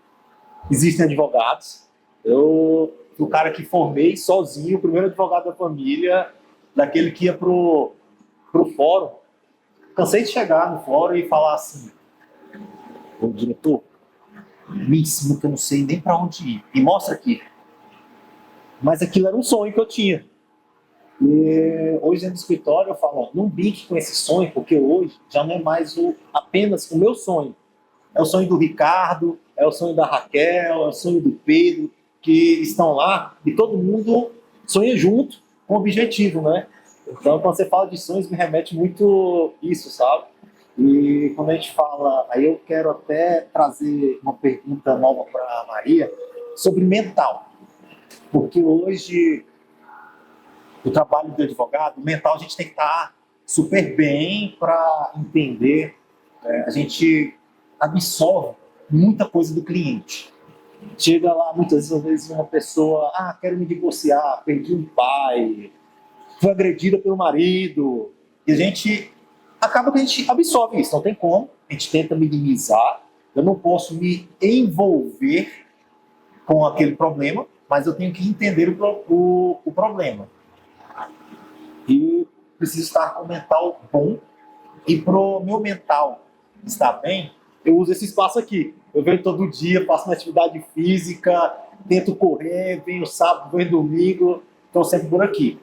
existem advogados. Eu fui o cara que formei sozinho, o primeiro advogado da família, daquele que ia pro fórum. Cansei de chegar no fórum e falar assim, ô diretor, me ensina que eu não sei nem para onde ir. Me mostra aqui. Mas aquilo era um sonho que eu tinha. E hoje dentro do escritório eu falo, não brinque com esse sonho, porque hoje já não é mais apenas o meu sonho. É o sonho do Ricardo, é o sonho da Raquel, é o sonho do Pedro, que estão lá e todo mundo sonha junto com o objetivo, né? Então, quando você fala de sonhos, me remete muito isso, sabe? E quando a gente fala, aí eu quero até trazer uma pergunta nova para a Maria sobre mental. Porque hoje, o trabalho do advogado, mental, a gente tem que estar super bem para entender. A gente absorve muita coisa do cliente. Chega lá, muitas vezes, uma pessoa, quero me divorciar, perdi um pai, foi agredida pelo marido, e a gente acaba que a gente absorve isso, não tem como, a gente tenta minimizar, eu não posso me envolver com aquele problema, mas eu tenho que entender o problema. E preciso estar com o mental bom, e pro meu mental estar bem, eu uso esse espaço aqui. Eu venho todo dia, faço uma atividade física, tento correr, venho sábado, venho domingo, estou sempre por aqui.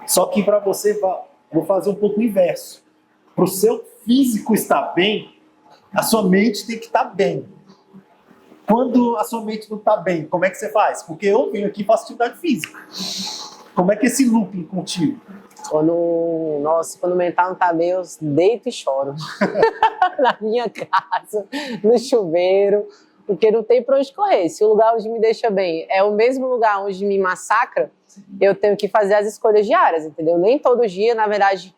Só que para você, vou fazer um pouco o inverso. Para o seu físico estar bem, a sua mente tem que estar bem. Quando a sua mente não está bem, como é que você faz? Porque eu venho aqui e faço atividade física. Como é que é esse looping contigo? Quando o mental não tá bem, eu deito e choro. Na minha casa, no chuveiro, porque não tem pra onde correr. Se o lugar onde me deixa bem é o mesmo lugar onde me massacra, eu tenho que fazer as escolhas diárias, entendeu? Nem todo dia, na verdade,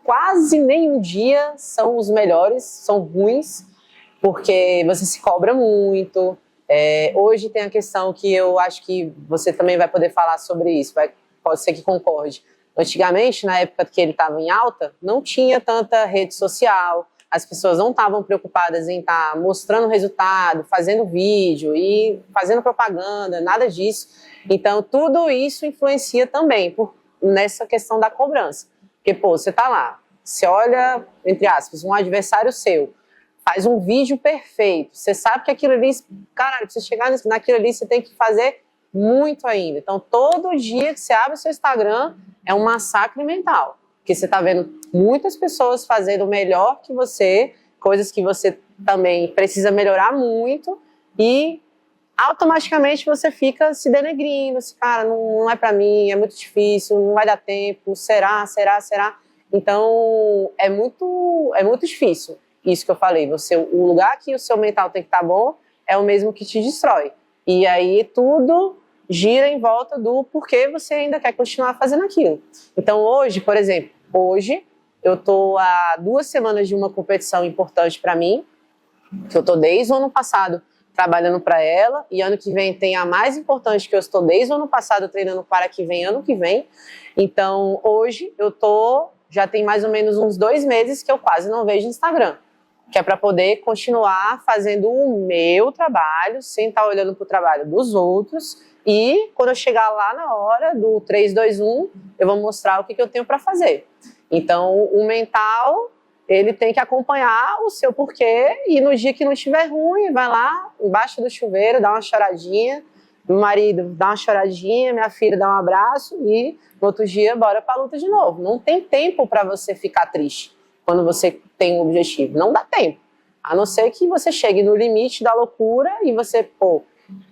quase nenhum dia são os melhores, são ruins, porque você se cobra muito. Hoje tem a questão que eu acho que você também vai poder falar sobre isso, pode ser que concorde. Antigamente, na época que ele estava em alta, não tinha tanta rede social, as pessoas não estavam preocupadas em estar mostrando o resultado, fazendo vídeo e fazendo propaganda, nada disso. Então, tudo isso influencia também nessa questão da cobrança. Porque, você está lá, você olha, entre aspas, um adversário seu, faz um vídeo perfeito, você sabe que aquilo ali, caralho, pra você chegar naquilo ali, você tem que fazer muito ainda. Então, todo dia que você abre o seu Instagram é um massacre mental. Porque você está vendo muitas pessoas fazendo melhor que você, coisas que você também precisa melhorar muito, e automaticamente você fica se denegrindo, assim, cara, não é para mim, é muito difícil, não vai dar tempo, será? Então, é muito difícil isso que eu falei. O lugar que o seu mental tem que estar bom é o mesmo que te destrói. E aí tudo gira em volta do porquê você ainda quer continuar fazendo aquilo. Então hoje, por exemplo, eu estou há 2 semanas de uma competição importante para mim, que eu estou desde o ano passado trabalhando para ela, e ano que vem tem a mais importante, que eu estou desde o ano passado treinando para que vem ano que vem. Então hoje já tem mais ou menos uns 2 meses que eu quase não vejo Instagram, que é para poder continuar fazendo o meu trabalho, sem estar olhando para o trabalho dos outros. E quando eu chegar lá na hora do 3, 2, 1, eu vou mostrar o que eu tenho para fazer. Então, o mental, ele tem que acompanhar o seu porquê, e no dia que não estiver ruim, vai lá embaixo do chuveiro, dá uma choradinha, meu marido dá uma choradinha, minha filha dá um abraço, e no outro dia, bora para a luta de novo. Não tem tempo para você ficar triste quando você tem um objetivo. Não dá tempo. A não ser que você chegue no limite da loucura e você,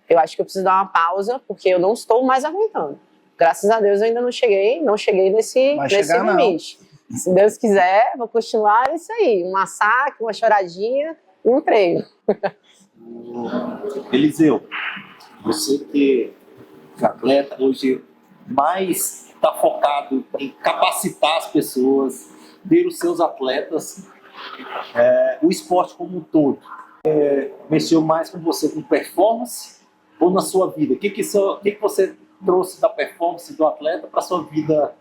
eu acho que eu preciso dar uma pausa, porque eu não estou mais aguentando. Graças a Deus eu ainda não cheguei nesse limite. Se Deus quiser, vou continuar isso aí. Um massacre, uma choradinha e um treino. Eliseu, você que é atleta, hoje mais está focado em capacitar as pessoas, ver os seus atletas, o esporte como um todo. Mexeu mais com você com performance ou na sua vida? O que você trouxe da performance do atleta para a sua vida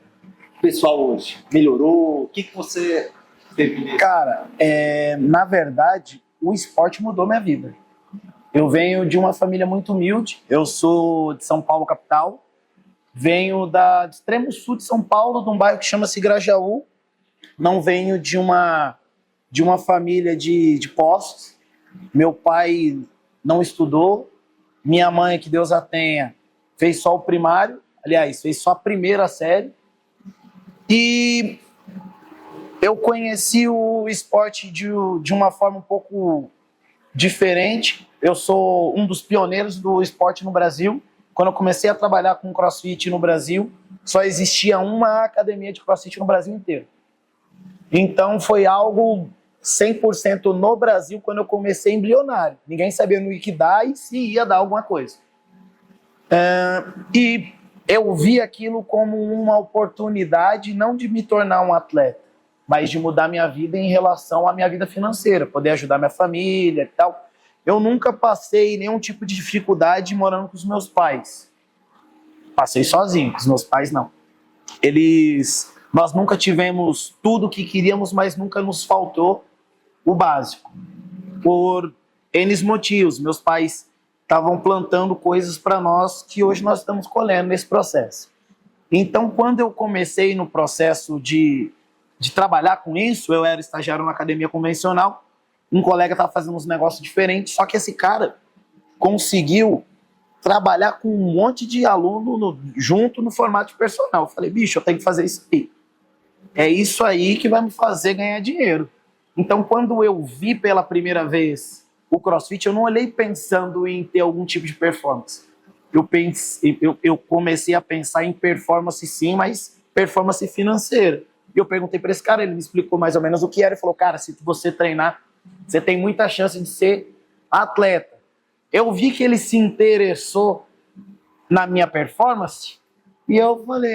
pessoal hoje? Melhorou? O que você teve nesse? Cara, na verdade, o esporte mudou minha vida. Eu venho de uma família muito humilde. Eu sou de São Paulo, capital. Venho do extremo sul de São Paulo, de um bairro que chama-se Grajaú. Não venho de uma família de Poços. Meu pai não estudou. Minha mãe, que Deus a tenha, fez só o primário. Aliás, fez só a primeira série. E eu conheci o esporte de uma forma um pouco diferente. Eu sou um dos pioneiros do esporte no Brasil. Quando eu comecei a trabalhar com CrossFit no Brasil, só existia uma academia de CrossFit no Brasil inteiro. Então foi algo 100% no Brasil quando eu comecei embrionário. Ninguém sabia no que dar e se ia dar alguma coisa. E eu vi aquilo como uma oportunidade não de me tornar um atleta, mas de mudar minha vida em relação à minha vida financeira, poder ajudar minha família e tal. Eu nunca passei nenhum tipo de dificuldade morando com os meus pais. Passei sozinho, com os meus pais não. Nós nunca tivemos tudo o que queríamos, mas nunca nos faltou o básico. Por N motivos. Meus pais estavam plantando coisas para nós que hoje nós estamos colhendo nesse processo. Então, quando eu comecei no processo de trabalhar com isso, eu era estagiário na academia convencional, um colega estava fazendo uns negócios diferentes, só que esse cara conseguiu trabalhar com um monte de aluno junto no formato de personal. Eu falei, bicho, eu tenho que fazer isso aí. É isso aí que vai me fazer ganhar dinheiro. Então, quando eu vi pela primeira vez o CrossFit, eu não olhei pensando em ter algum tipo de performance. Eu comecei a pensar em performance sim, mas performance financeira. E eu perguntei para esse cara, ele me explicou mais ou menos o que era. Ele falou, cara, se você treinar, você tem muita chance de ser atleta. Eu vi que ele se interessou na minha performance e eu falei,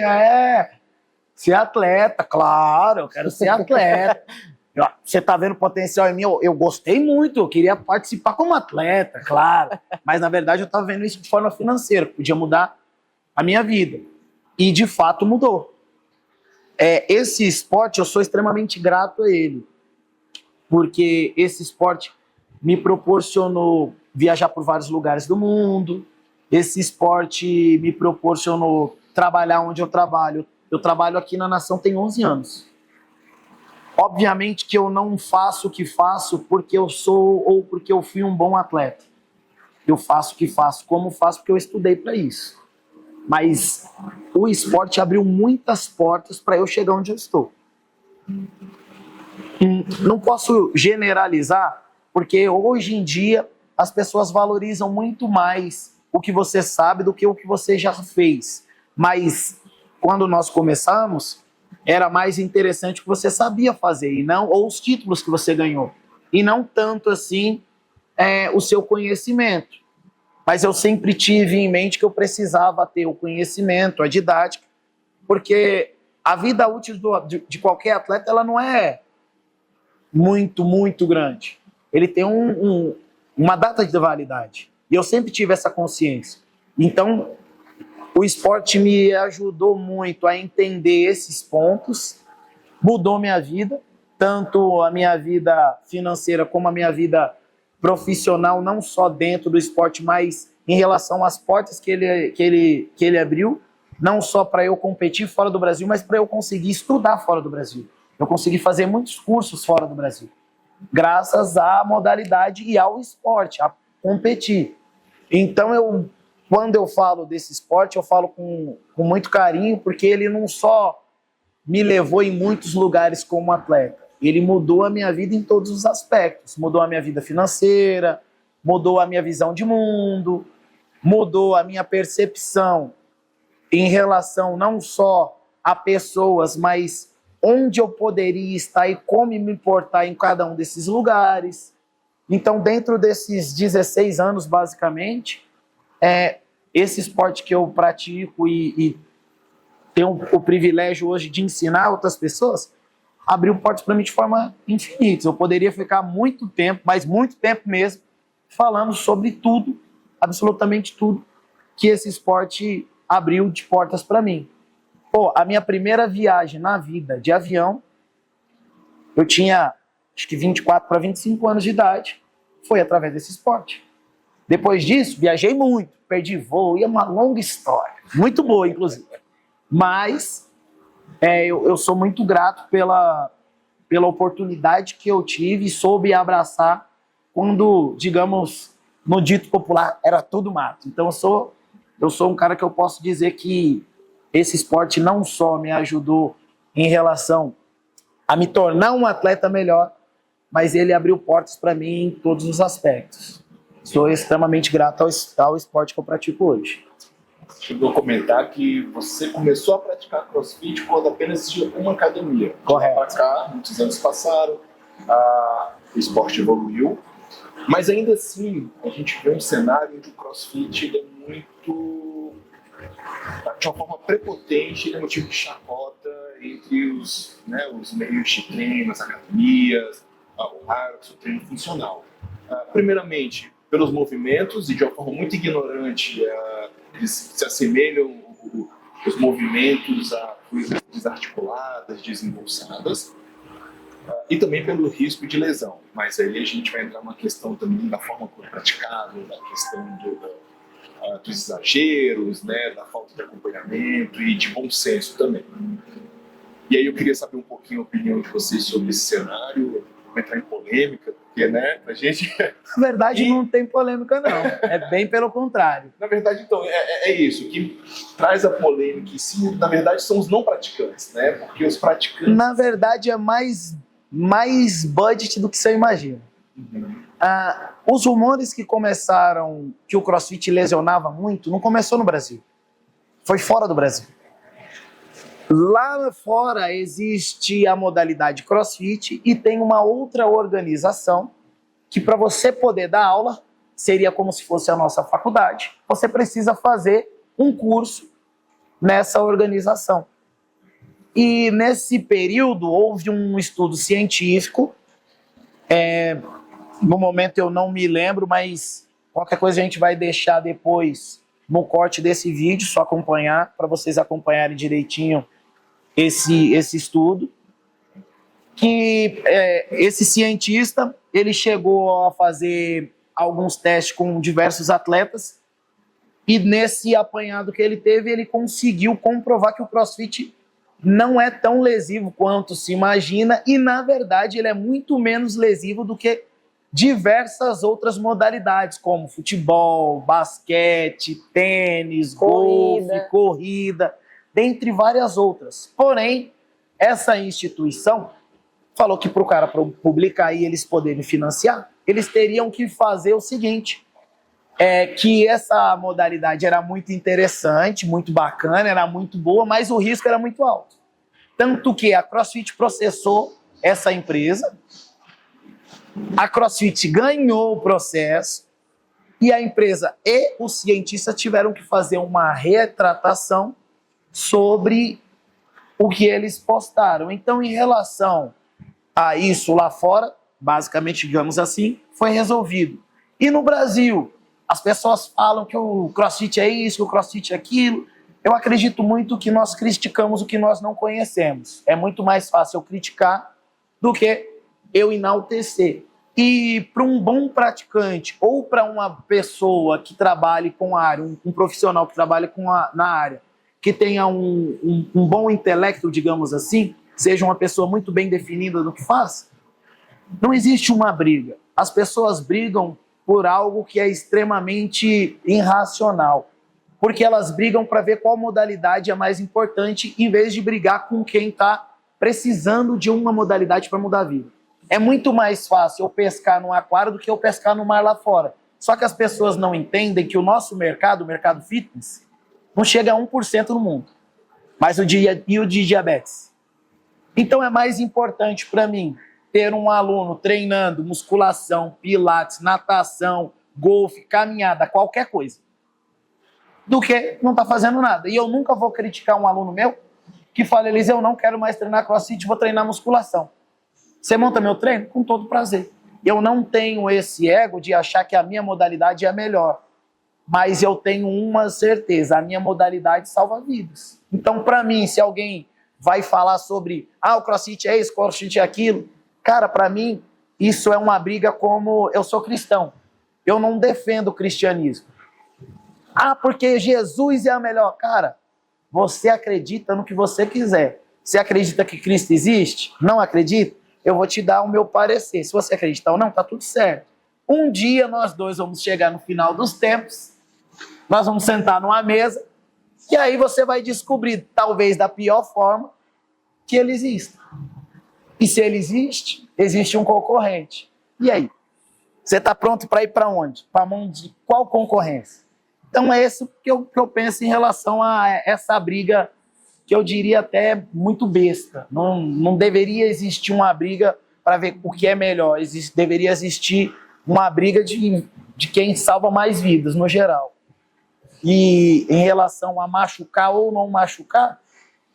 ser atleta, claro, eu quero ser atleta. Você tá vendo o potencial em mim? Eu gostei muito, eu queria participar como atleta, claro. Mas, na verdade, eu tava vendo isso de forma financeira, podia mudar a minha vida. E, de fato, mudou. Esse esporte, eu sou extremamente grato a ele. Porque esse esporte me proporcionou viajar por vários lugares do mundo. Esse esporte me proporcionou trabalhar onde eu trabalho. Eu trabalho aqui na Nação tem 11 anos. Obviamente que eu não faço o que faço porque eu sou ou porque eu fui um bom atleta. Eu faço o que faço como faço porque eu estudei para isso. Mas o esporte abriu muitas portas para eu chegar onde eu estou. Não posso generalizar, porque hoje em dia as pessoas valorizam muito mais o que você sabe do que o que você já fez. Mas quando nós começamos, era mais interessante o que você sabia fazer, e não, ou os títulos que você ganhou. E não tanto assim o seu conhecimento. Mas eu sempre tive em mente que eu precisava ter o conhecimento, a didática, porque a vida útil de qualquer atleta ela não é muito, muito grande. Ele tem uma data de validade. E eu sempre tive essa consciência. Então, o esporte me ajudou muito a entender esses pontos, mudou minha vida, tanto a minha vida financeira como a minha vida profissional, não só dentro do esporte, mas em relação às portas que ele abriu, não só para eu competir fora do Brasil, mas para eu conseguir estudar fora do Brasil. Eu consegui fazer muitos cursos fora do Brasil, graças à modalidade e ao esporte, a competir. Então, quando eu falo desse esporte, eu falo com muito carinho, porque ele não só me levou em muitos lugares como atleta, ele mudou a minha vida em todos os aspectos. Mudou a minha vida financeira, mudou a minha visão de mundo, mudou a minha percepção em relação não só a pessoas, mas onde eu poderia estar e como me portar em cada um desses lugares. Então, dentro desses 16 anos, basicamente, esse esporte que eu pratico e tenho o privilégio hoje de ensinar outras pessoas, abriu portas para mim de forma infinita. Eu poderia ficar muito tempo, mas muito tempo mesmo, falando sobre tudo, absolutamente tudo, que esse esporte abriu de portas para mim. Pô, a minha primeira viagem na vida de avião, eu tinha acho que 24 para 25 anos de idade, foi através desse esporte. Depois disso, viajei muito, perdi voo, e é uma longa história, muito boa, inclusive. Mas eu sou muito grato pela oportunidade que eu tive e soube abraçar quando, digamos, no dito popular, era tudo mato. Então eu sou um cara que eu posso dizer que esse esporte não só me ajudou em relação a me tornar um atleta melhor, mas ele abriu portas para mim em todos os aspectos. Sou extremamente grato ao esporte que eu pratico hoje. Chegou a comentar que você começou a praticar CrossFit quando apenas existia uma academia. Correto. Para cá, muitos anos passaram, o esporte evoluiu, mas ainda assim a gente vê um cenário onde o CrossFit ele é muito, de uma forma prepotente, ele é motivo de chacota entre os meios de treino, as academias, o treino funcional. Primeiramente, pelos movimentos, e de uma forma muito ignorante, eles se assemelham os movimentos a coisas desarticuladas, desembolsadas, e também pelo risco de lesão. Mas aí a gente vai entrar numa questão também da forma como é praticado, da questão dos exageros, né, da falta de acompanhamento e de bom senso também. E aí eu queria saber um pouquinho a opinião de vocês sobre esse cenário, entrar em polêmica, porque, né, a gente... Na verdade, não tem polêmica, não. É bem pelo contrário. Na verdade, então, é isso. O que traz a polêmica em si, na verdade, são os não praticantes, né? Porque os praticantes... Na verdade, é mais budget do que você imagina. Os rumores que começaram, que o CrossFit lesionava muito, não começou no Brasil. Foi fora do Brasil. Lá fora existe a modalidade CrossFit e tem uma outra organização que, para você poder dar aula, seria como se fosse a nossa faculdade, você precisa fazer um curso nessa organização. E nesse período houve um estudo científico, no momento eu não me lembro, mas qualquer coisa a gente vai deixar depois no corte desse vídeo, só acompanhar, para vocês acompanharem direitinho esse estudo, que esse cientista ele chegou a fazer alguns testes com diversos atletas e nesse apanhado que ele teve, ele conseguiu comprovar que o CrossFit não é tão lesivo quanto se imagina e, na verdade, ele é muito menos lesivo do que diversas outras modalidades, como futebol, basquete, tênis, golfe, corrida, dentre várias outras. Porém, essa instituição falou que para o cara publicar e eles poderem financiar, eles teriam que fazer o seguinte, que essa modalidade era muito interessante, muito bacana, era muito boa, mas o risco era muito alto. Tanto que a CrossFit processou essa empresa, a CrossFit ganhou o processo e a empresa e o cientista tiveram que fazer uma retratação sobre o que eles postaram. Então, em relação a isso lá fora, basicamente, digamos assim, foi resolvido. E no Brasil, as pessoas falam que o CrossFit é isso, que o CrossFit é aquilo. Eu acredito muito que nós criticamos o que nós não conhecemos. É muito mais fácil eu criticar do que eu enaltecer. E para um bom praticante ou para uma pessoa que trabalhe com a área, um profissional que trabalhe na área, que tenha um bom intelecto, digamos assim, seja uma pessoa muito bem definida no que faz, não existe uma briga. As pessoas brigam por algo que é extremamente irracional, porque elas brigam para ver qual modalidade é mais importante, em vez de brigar com quem está precisando de uma modalidade para mudar a vida. É muito mais fácil eu pescar num aquário do que eu pescar no mar lá fora. Só que as pessoas não entendem que o nosso mercado, o mercado fitness, não chega a 1% no mundo. Mas o de diabetes? Então é mais importante para mim ter um aluno treinando musculação, pilates, natação, golfe, caminhada, qualquer coisa, do que não tá fazendo nada. E eu nunca vou criticar um aluno meu que fala, Eliseu, eu não quero mais treinar crossfit, vou treinar musculação. Você monta meu treino? Com todo prazer. Eu não tenho esse ego de achar que a minha modalidade é a melhor. Mas eu tenho uma certeza, a minha modalidade salva vidas. Então, para mim, se alguém vai falar sobre, o crossfit é isso, o crossfit é aquilo, cara, para mim, isso é uma briga como eu sou cristão. Eu não defendo o cristianismo. Porque Jesus é a melhor. Cara, você acredita no que você quiser. Você acredita que Cristo existe? Não acredita? Eu vou te dar o meu parecer. Se você acreditar ou não, tá tudo certo. Um dia nós dois vamos chegar no final dos tempos, nós vamos sentar numa mesa, e aí você vai descobrir, talvez da pior forma, que ele existe. E se ele existe, existe um concorrente. E aí? Você está pronto para ir para onde? Para a mão de qual concorrência? Então é isso que eu penso em relação a essa briga, que eu diria até muito besta. Não deveria existir uma briga para ver o que é melhor. Deveria existir uma briga de quem salva mais vidas, no geral. E em relação a machucar ou não machucar,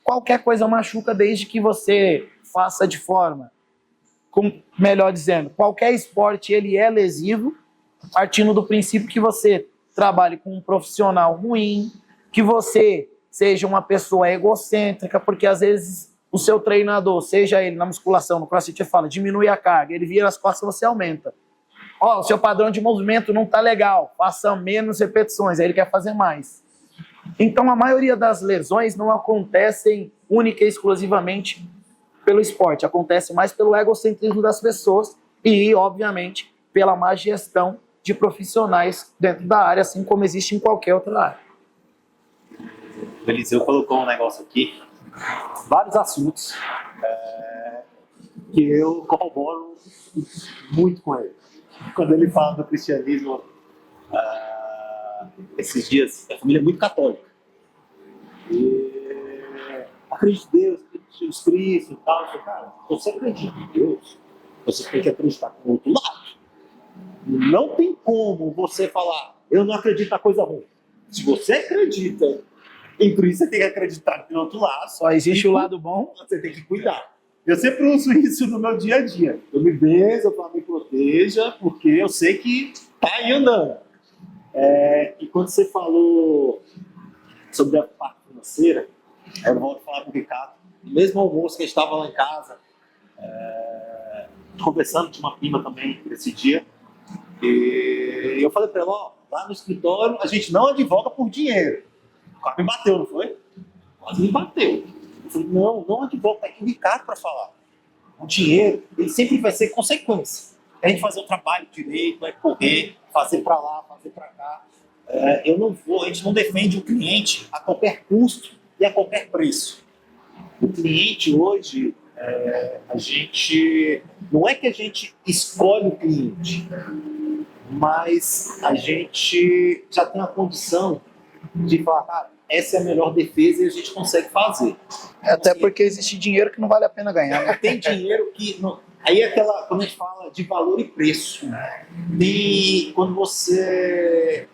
qualquer coisa machuca desde que você faça de forma, melhor dizendo, qualquer esporte ele é lesivo, partindo do princípio que você trabalhe com um profissional ruim, que você seja uma pessoa egocêntrica, porque às vezes o seu treinador, seja ele na musculação, no crossfit, ele fala, diminui a carga, ele vira as costas, você aumenta. O seu padrão de movimento não está legal, faça menos repetições, aí ele quer fazer mais. Então a maioria das lesões não acontecem única e exclusivamente pelo esporte, acontece mais pelo egocentrismo das pessoas e, obviamente, pela má gestão de profissionais dentro da área, assim como existe em qualquer outra área. O Eliseu colocou um negócio aqui, vários assuntos que eu corroboro muito com ele. Quando ele fala do cristianismo, esses dias, a família é muito católica. E acredita em Deus, acredita em Jesus Cristo e tal. Eu falei, cara, você acredita em Deus, você tem que acreditar com o outro lado. Não tem como você falar, eu não acredito na coisa ruim. Se você acredita em Cristo, você tem que acreditar do outro lado. Só existe o lado bom. Você tem que cuidar. Eu sempre uso isso no meu dia a dia. Eu me benzo, eu me proteja, porque eu sei que tá aí andando. E quando você falou sobre a parte financeira, eu volto a falar com o Ricardo. No mesmo almoço que a gente estava lá em casa, conversando, tinha uma prima também esse dia, e eu falei para ela, lá no escritório a gente não advoga por dinheiro. Quase me bateu, não foi? Quase me bateu. Eu falei, não advoga, tá aqui o Ricardo para falar. O dinheiro, ele sempre vai ser consequência. A gente fazer o trabalho direito, vai correr, fazer para lá, fazer para cá. A gente não defende o cliente a qualquer custo e a qualquer preço. O cliente hoje, não é que a gente escolhe o cliente, mas a gente já tem a condição de falar, cara, essa é a melhor defesa e a gente consegue fazer. Até porque existe dinheiro que não vale a pena ganhar, né? Tem dinheiro que... Aí é quando a gente fala de valor e preço. E quando você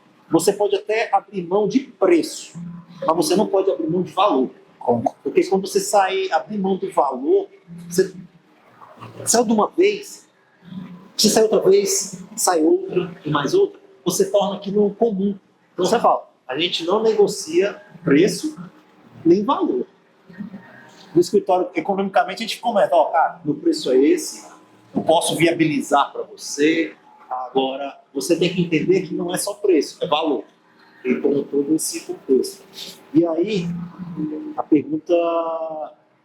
pode até abrir mão de preço, mas você não pode abrir mão de valor. Como? Porque quando você abrir mão do valor, você saiu de uma vez, você sai outra vez, sai outra e mais outra, você torna aquilo comum. Então você fala, a gente não negocia preço nem valor. No escritório, economicamente, a gente comenta, cara, meu preço é esse, eu posso viabilizar para você. Agora, você tem que entender que não é só preço, é valor. Então, todo esse contexto. E aí, a pergunta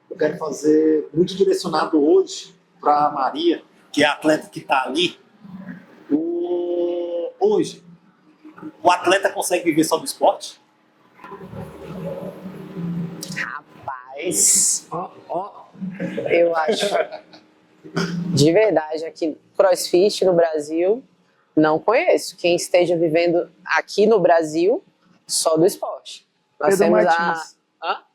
eu quero fazer muito direcionado hoje para a Maria, que é a atleta que está ali. Hoje, o atleta consegue viver só do esporte? Rapaz, eu acho, de verdade, aqui CrossFit no Brasil, não conheço quem esteja vivendo aqui no Brasil só do esporte. Nós Pedro temos Martins.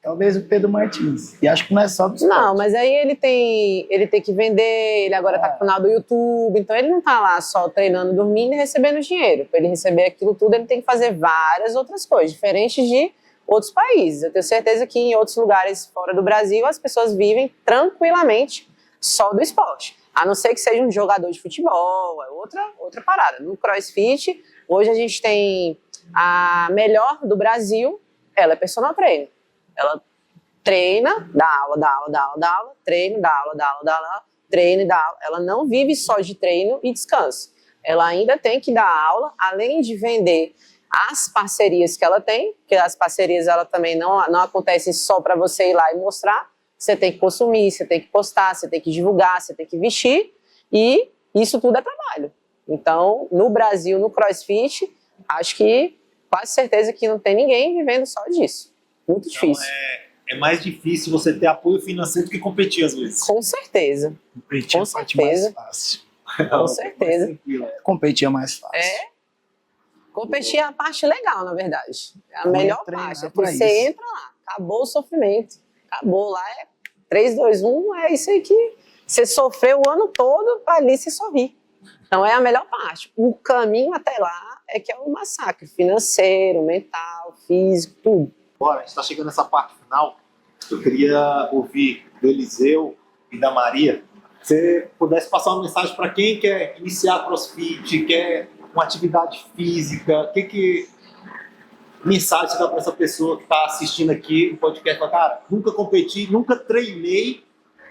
Talvez o Pedro Martins. E acho que não é só do esporte. Não, mas aí ele tem que vender, ele agora tá com o canal do YouTube, então ele não tá lá só treinando, dormindo e recebendo dinheiro. Para ele receber aquilo tudo, ele tem que fazer várias outras coisas, diferentes de outros países. Eu tenho certeza que em outros lugares fora do Brasil, as pessoas vivem tranquilamente só do esporte. A não ser que seja um jogador de futebol, é outra parada. No CrossFit, hoje a gente tem a melhor do Brasil, ela é personal trainer. Ela treina, dá aula, treina, dá aula, treina e dá aula. Ela não vive só de treino e descanso. Ela ainda tem que dar aula, além de vender as parcerias que ela tem, porque as parcerias ela também não acontecem só para você ir lá e mostrar. Você tem que consumir, você tem que postar, você tem que divulgar, você tem que vestir, e isso tudo é trabalho. Então, no Brasil, no CrossFit, acho que quase certeza que não tem ninguém vivendo só disso. Muito difícil. Então, é mais difícil você ter apoio financeiro do que competir às vezes. Com certeza. Competir é a parte mais fácil. Com certeza. Competir é mais fácil. Competir é a parte legal, na verdade. É a melhor parte. É que você entra lá, acabou o sofrimento. Acabou lá, 3, 2, 1, é isso aí que você sofreu o ano todo para ali se sorrir. Então é a melhor parte. O caminho até lá é que é um massacre financeiro, mental, físico, tudo. Bora, a gente está chegando nessa parte final. Eu queria ouvir do Eliseu e da Maria. Se você pudesse passar uma mensagem para quem quer iniciar CrossFit, quer uma atividade física, que mensagem você dá para essa pessoa que está assistindo aqui o podcast? Fala, cara, nunca competi, nunca treinei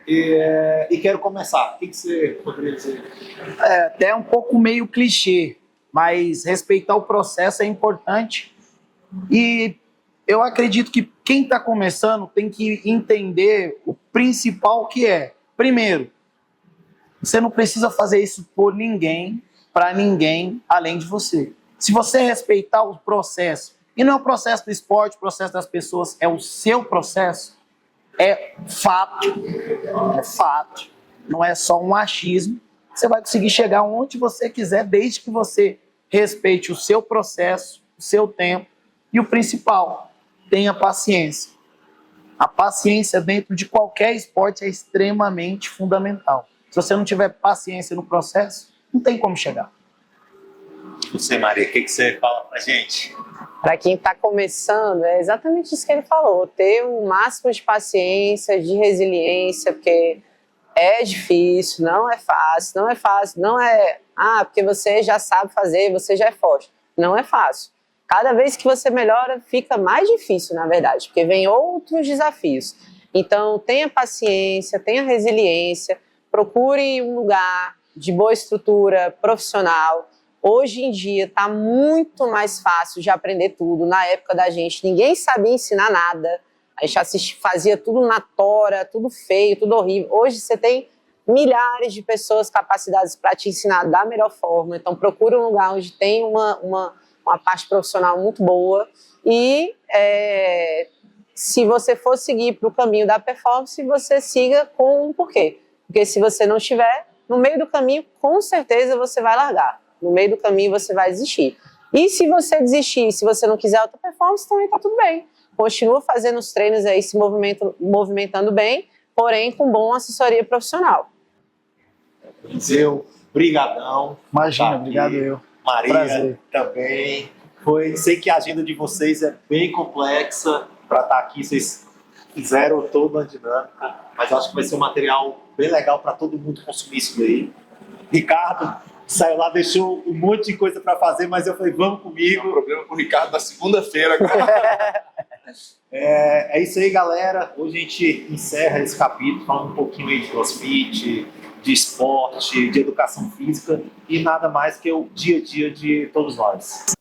e quero começar. O que você poderia dizer? Até um pouco meio clichê, mas respeitar o processo é importante. E eu acredito que quem está começando tem que entender o principal que é. Primeiro, você não precisa fazer isso por ninguém, para ninguém, além de você. Se você respeitar o processo, e não é o processo do esporte, o processo das pessoas, é o seu processo, é fato, não é só um achismo, você vai conseguir chegar onde você quiser, desde que você respeite o seu processo, o seu tempo, e o principal, tenha paciência. A paciência dentro de qualquer esporte é extremamente fundamental. Se você não tiver paciência no processo, não tem como chegar. Você, Maria, o que você fala pra gente? Para quem está começando, é exatamente isso que ele falou. Ter o máximo de paciência, de resiliência, porque é difícil, não é fácil, não é, porque você já sabe fazer, você já é forte. Não é fácil. Cada vez que você melhora, fica mais difícil, na verdade, porque vem outros desafios. Então, tenha paciência, tenha resiliência, procure um lugar de boa estrutura profissional. Hoje em dia está muito mais fácil de aprender tudo. Na época da gente, ninguém sabia ensinar nada. A gente fazia tudo na tora, tudo feio, tudo horrível. Hoje você tem milhares de pessoas capacitadas para te ensinar da melhor forma. Então procure um lugar onde tem uma parte profissional muito boa. E se você for seguir para o caminho da performance, você siga com um porquê. Porque se você não estiver no meio do caminho, com certeza você vai largar. No meio do caminho você vai desistir. E se você desistir, se você não quiser alta performance, também está tudo bem. Continua fazendo os treinos aí, se movimentando bem, porém com boa assessoria profissional. Eliseu, brigadão. Imagina, obrigado eu. Maria, prazer. Também. Sei que a agenda de vocês é bem complexa para estar aqui. Vocês fizeram toda a dinâmica, mas acho que vai ser um material bem legal para todo mundo consumir isso daí. Ricardo saiu lá, deixou um monte de coisa para fazer, mas eu falei, vamos comigo. O problema com o Ricardo na segunda-feira. É isso aí, galera. Hoje a gente encerra esse capítulo falando um pouquinho aí de CrossFit, de esporte, de educação física e nada mais que o dia a dia de todos nós.